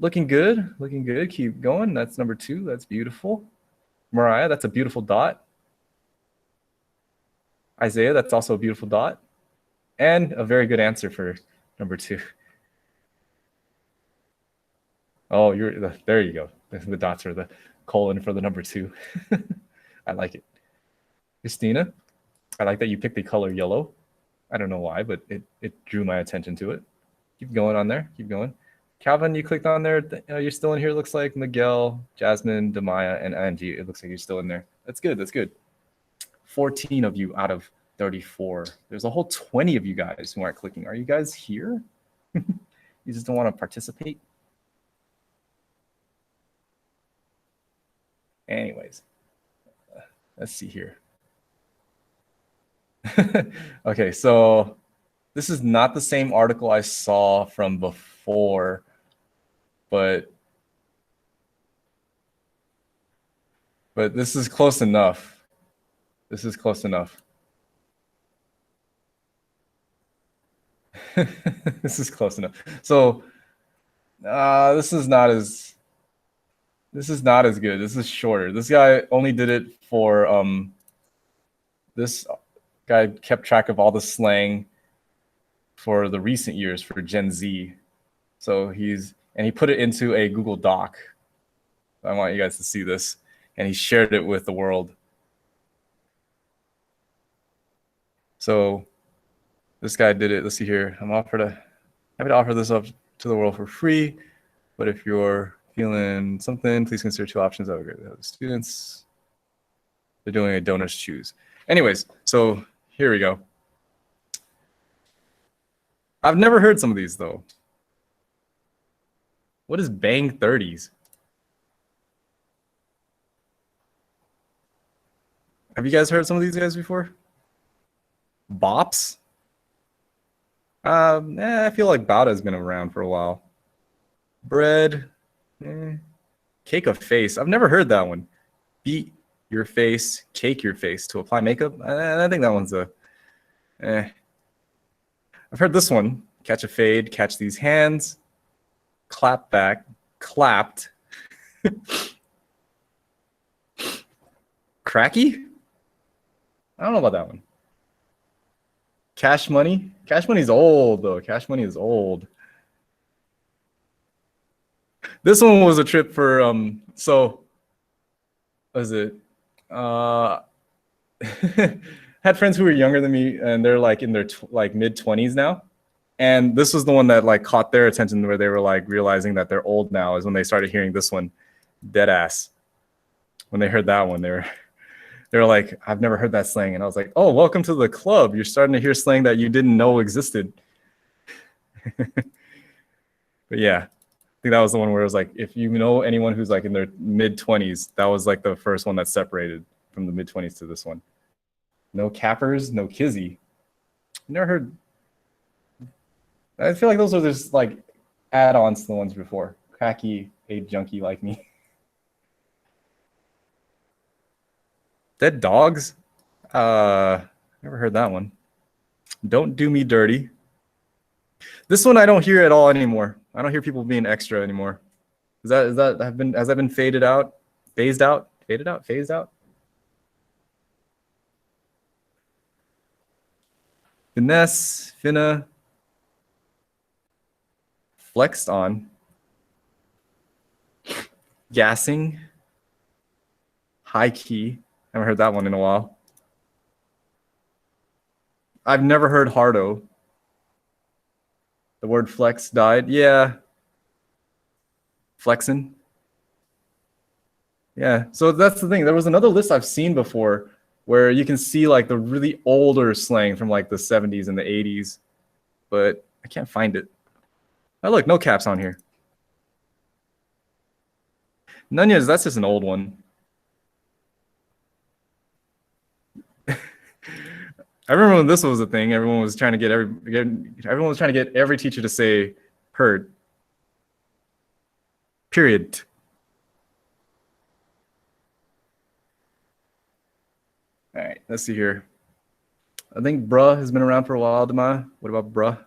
Looking good. Looking good. Keep going. That's number 2. That's beautiful. Mariah, that's a beautiful dot. Isaiah, that's also a beautiful dot. And a very good answer for number 2. Oh, there you go. The dots are the colon for the number 2. I like it. Christina, I like that you picked the color yellow. I don't know why, but it drew my attention to it. Keep going on there. Keep going. Calvin, you clicked on there. You're still in here. Looks like Miguel, Jasmine, Demaya, and Angie. It looks like you're still in there. That's good. That's good. 14 of you out of 34. There's a whole 20 of you guys who aren't clicking. Are you guys here? You just don't want to participate? Anyways, let's see here. Okay, so this is not the same article I saw from before, but this is close enough. This is close enough. This is close enough. So this is not as good. This is shorter. This guy only did it for this guy kept track of all the slang for the recent years for Gen Z. So he put it into a Google Doc. I want you guys to see this. And he shared it with the world. So this guy did it. Let's see here. I'm happy to offer this up to the world for free. But if you're feeling something, please consider 2 options. That would be great. The students, they're doing a donors choose. Anyways, so here we go. I've never heard some of these though. What is bang 30s? Have you guys heard some of these guys before? Bops? I feel like Bauta has been around for a while. Bread. Cake of face. I've never heard that one. Beat your face, cake your face to apply makeup. I think that one's I've heard this one. Catch a fade, catch these hands. Clap back, clapped. Cracky? I don't know about that one. Cash money? Cash money's old though. Cash money is old. This one was a trip for so what is it? Had friends who were younger than me and they're like in their mid 20s now. And this was the one that like caught their attention where they were like realizing that they're old now is when they started hearing this one, dead ass. When they heard that one, they were like, I've never heard that slang. And I was like, oh, welcome to the club. You're starting to hear slang that you didn't know existed. But yeah, I think that was the one where it was like, if you know anyone who's like in their mid 20s, that was like the first one that separated from the mid 20s to this one. No cappers, no kizzy. Never heard. I feel like those are just like add-ons to the ones before. Cracky, a junkie like me. Dead dogs? Never heard that one. Don't do me dirty. This one I don't hear at all anymore. I don't hear people being extra anymore. Has that been faded out? Phased out? Faded out? Phased out? Finesse, finna, flexed on, gassing, high key. Haven't heard that one in a while. I've never heard hardo. The word flex died. Yeah. Flexing. Yeah. So that's the thing. There was another list I've seen before where you can see like the really older slang from like the 70s and the 80s, but I can't find it. Oh, look, no caps on here. Nunez, that's just an old one. I remember when this was a thing, everyone was trying to get every teacher to say heard. Period. All right, let's see here. I think bruh has been around for a while, Dema. What about bruh?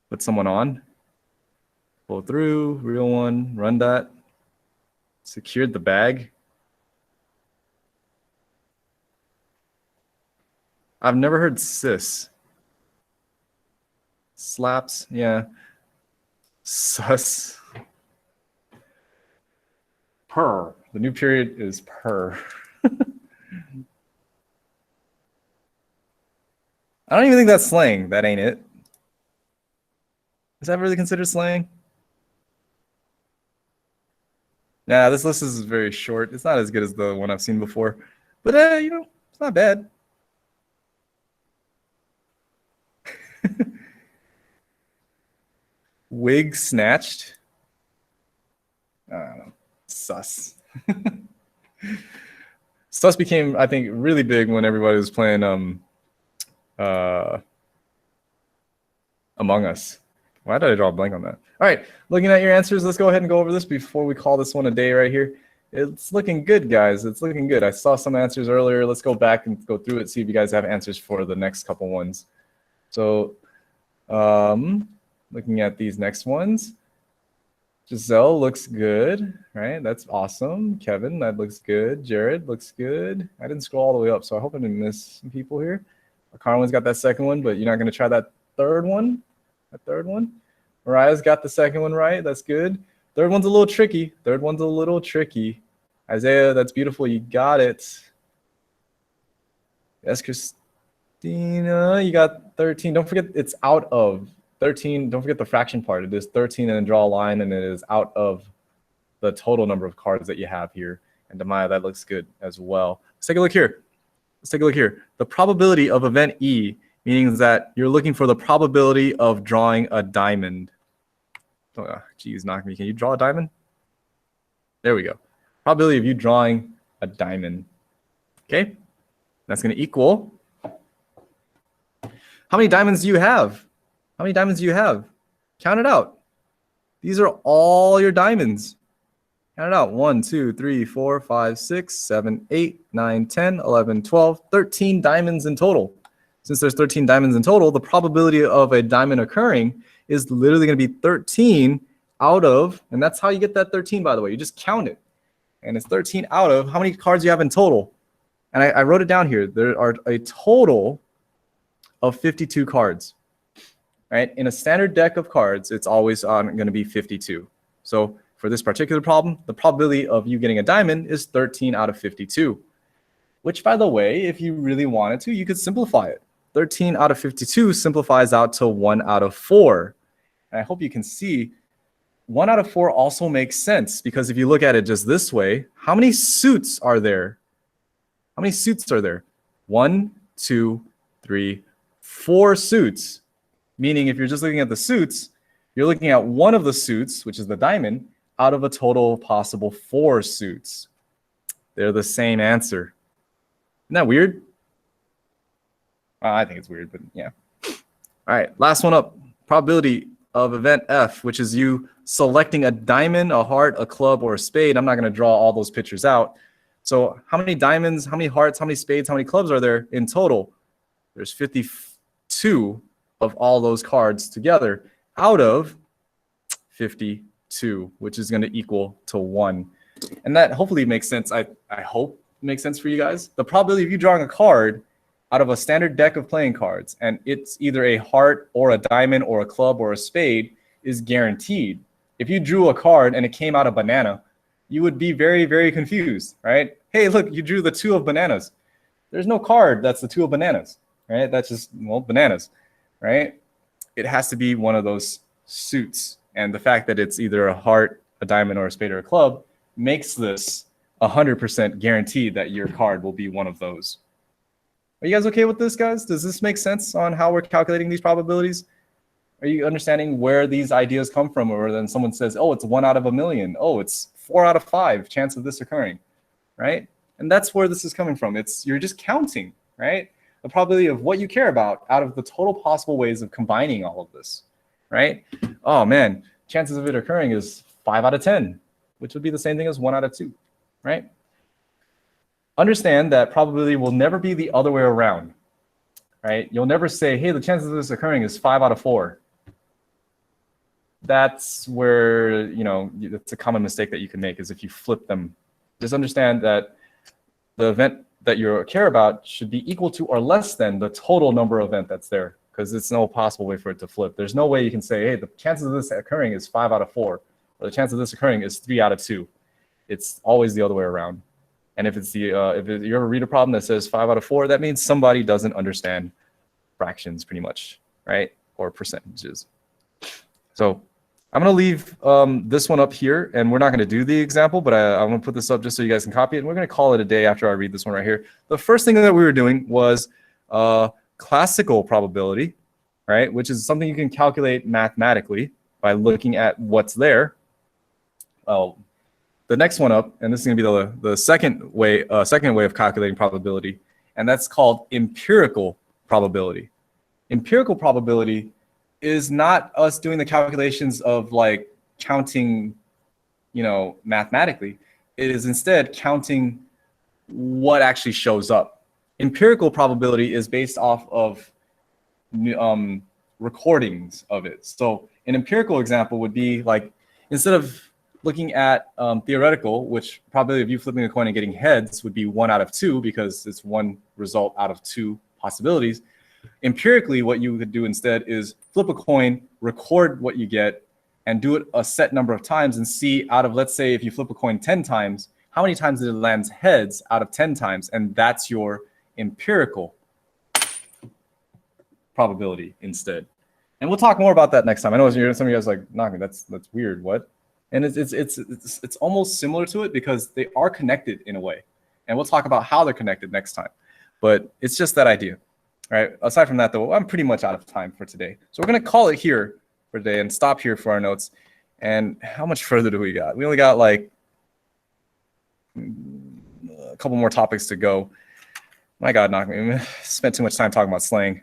Put someone on. Pull through, real one, run that. Secured the bag. I've never heard sis. Slaps, yeah. Sus. Per. The new period is per. I don't even think that's slang. That ain't it. Is that really considered slang? Nah, this list is very short. It's not as good as the one I've seen before. But, you know, it's not bad. Wig snatched. I don't know. Sus. Sus became, I think, really big when everybody was playing Among Us. Why did I draw a blank on that? All right, looking at your answers, let's go ahead and go over this before we call this one a day right here. It's looking good, guys. It's looking good. I saw some answers earlier. Let's go back and go through it, see if you guys have answers for the next couple ones. So looking at these next ones, Giselle looks good, right? That's awesome. Kevin, that looks good. Jared looks good. I didn't scroll all the way up, so I hope I didn't miss some people here. Carmen's got that second one, but you're not going to try that third one? That third one? Mariah's got the second one right. That's good. Third one's a little tricky. Isaiah, that's beautiful. You got it. Yes, Christina, you got 13. Don't forget it's out of 13. Don't forget the fraction part. It is 13 and then draw a line, and it is out of the total number of cards that you have here. And Demaya, that looks good as well. Let's take a look here. The probability of event E, meaning that you're looking for the probability of drawing a diamond. Oh, geez, knock me. Can you draw a diamond? There we go. Probability of you drawing a diamond. Okay, that's going to equal. How many diamonds do you have? Count it out. These are all your diamonds. Count it out. 1, 2, 3, 4, 5, 6, 7, 8, 9, 10, 11, 12, 13 diamonds in total. Since there's 13 diamonds in total, the probability of a diamond occurring is literally going to be 13 out of, and that's how you get that 13, by the way. You just count it. And it's 13 out of how many cards you have in total. And I wrote it down here. There are a total of 52 cards. Right? In a standard deck of cards, it's always going to be 52. So for this particular problem, the probability of you getting a diamond is 13 out of 52. Which, by the way, if you really wanted to, you could simplify it. 13 out of 52 simplifies out to 1 out of 4. And I hope you can see 1 out of 4 also makes sense, because if you look at it just this way, how many suits are there? 1, 2, 3, 4 suits. Meaning if you're just looking at the suits, you're looking at one of the suits, which is the diamond, out of a total possible 4 suits. They're the same answer. Isn't that weird? I think it's weird, but yeah. All right, last one up. Probability of event F, which is you selecting a diamond, a heart, a club, or a spade. I'm not going to draw all those pictures out. So how many diamonds, how many hearts, how many spades, how many clubs are there in total? There's 52 of all those cards together out of 52, which is going to equal to 1. And that hopefully makes sense. I hope it makes sense for you guys. The probability of you drawing a card out of a standard deck of playing cards, and it's either a heart or a diamond or a club or a spade, is guaranteed. If you drew a card and it came out a banana, you would be very, very confused, right? Hey, look, you drew the 2 of bananas. There's no card that's the 2 of bananas, right? That's just, well, bananas, right? It has to be one of those suits. And the fact that it's either a heart, a diamond, or a spade or a club makes this 100% guaranteed that your card will be one of those. Are you guys okay with this, guys? Does this make sense on how we're calculating these probabilities? Are you understanding where these ideas come from? Or then someone says, oh, it's 1 out of a million. Oh, it's 4 out of 5 chance of this occurring, right? And that's where this is coming from. You're just counting, right? The probability of what you care about out of the total possible ways of combining all of this, right? Oh man, chances of it occurring is 5 out of 10, which would be the same thing as 1 out of 2, right? understand that probability will never be the other way around, right? You'll never say, hey, the chances of this occurring is 5 out of 4. That's where, it's a common mistake that you can make, is if you flip them. Just understand that the event that you care about should be equal to or less than the total number of event that's there, because it's no possible way for it to flip. There's no way you can say, hey, the chances of this occurring is 5 out of 4, or the chance of this occurring is 3 out of 2. It's always the other way around. And if you ever read a problem that says 5 out of 4, that means somebody doesn't understand fractions pretty much, right? Or percentages. So I'm going to leave this one up here, and we're not going to do the example, but I'm going to put this up just so you guys can copy it, and we're going to call it a day after I read this one right here. The first thing that we were doing was classical probability, right, which is something you can calculate mathematically by looking at what's there. The next one up, and this is going to be the second way of calculating probability, and that's called empirical probability. Empirical probability is not us doing the calculations of like counting, mathematically. It is instead counting what actually shows up. Empirical probability is based off of recordings of it. So an empirical example would be like, instead of looking at theoretical, which probability of you flipping a coin and getting heads would be 1 out of 2 because it's one result out of 2 possibilities. Empirically, what you could do instead is flip a coin, record what you get, and do it a set number of times and see out of, let's say, if you flip a coin 10 times, how many times did it land heads out of 10 times? And that's your empirical probability instead. And we'll talk more about that next time. I know some of you guys are like, "Nah, that's weird, what?" And it's almost similar to it because they are connected in a way. And we'll talk about how they're connected next time. But it's just that idea. All right. Aside from that, though, I'm pretty much out of time for today. So we're going to call it here for today and stop here for our notes. And how much further do we got? We only got like a couple more topics to go. My God, we spent too much time talking about slang.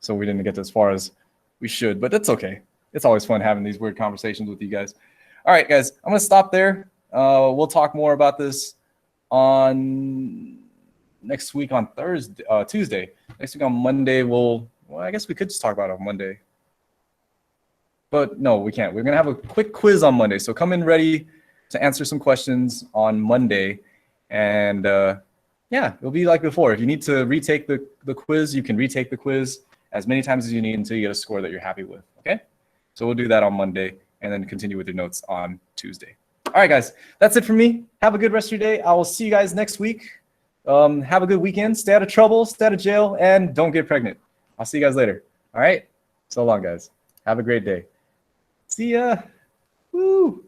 So we didn't get as far as we should, but that's okay. It's always fun having these weird conversations with you guys. All right, guys, I'm going to stop there. We'll talk more about this on next week on Tuesday. Next week on Monday, well, I guess we could just talk about it on Monday. But no, we can't. We're going to have a quick quiz on Monday. So come in ready to answer some questions on Monday. And yeah, it'll be like before. If you need to retake the quiz, you can retake the quiz as many times as you need until you get a score that you're happy with. Okay? So we'll do that on Monday and then continue with your notes on Tuesday. All right, guys, that's it for me. Have a good rest of your day. I will see you guys next week. Have a good weekend. Stay out of trouble, stay out of jail, and don't get pregnant. I'll see you guys later. All right? So long, guys. Have a great day. See ya. Woo.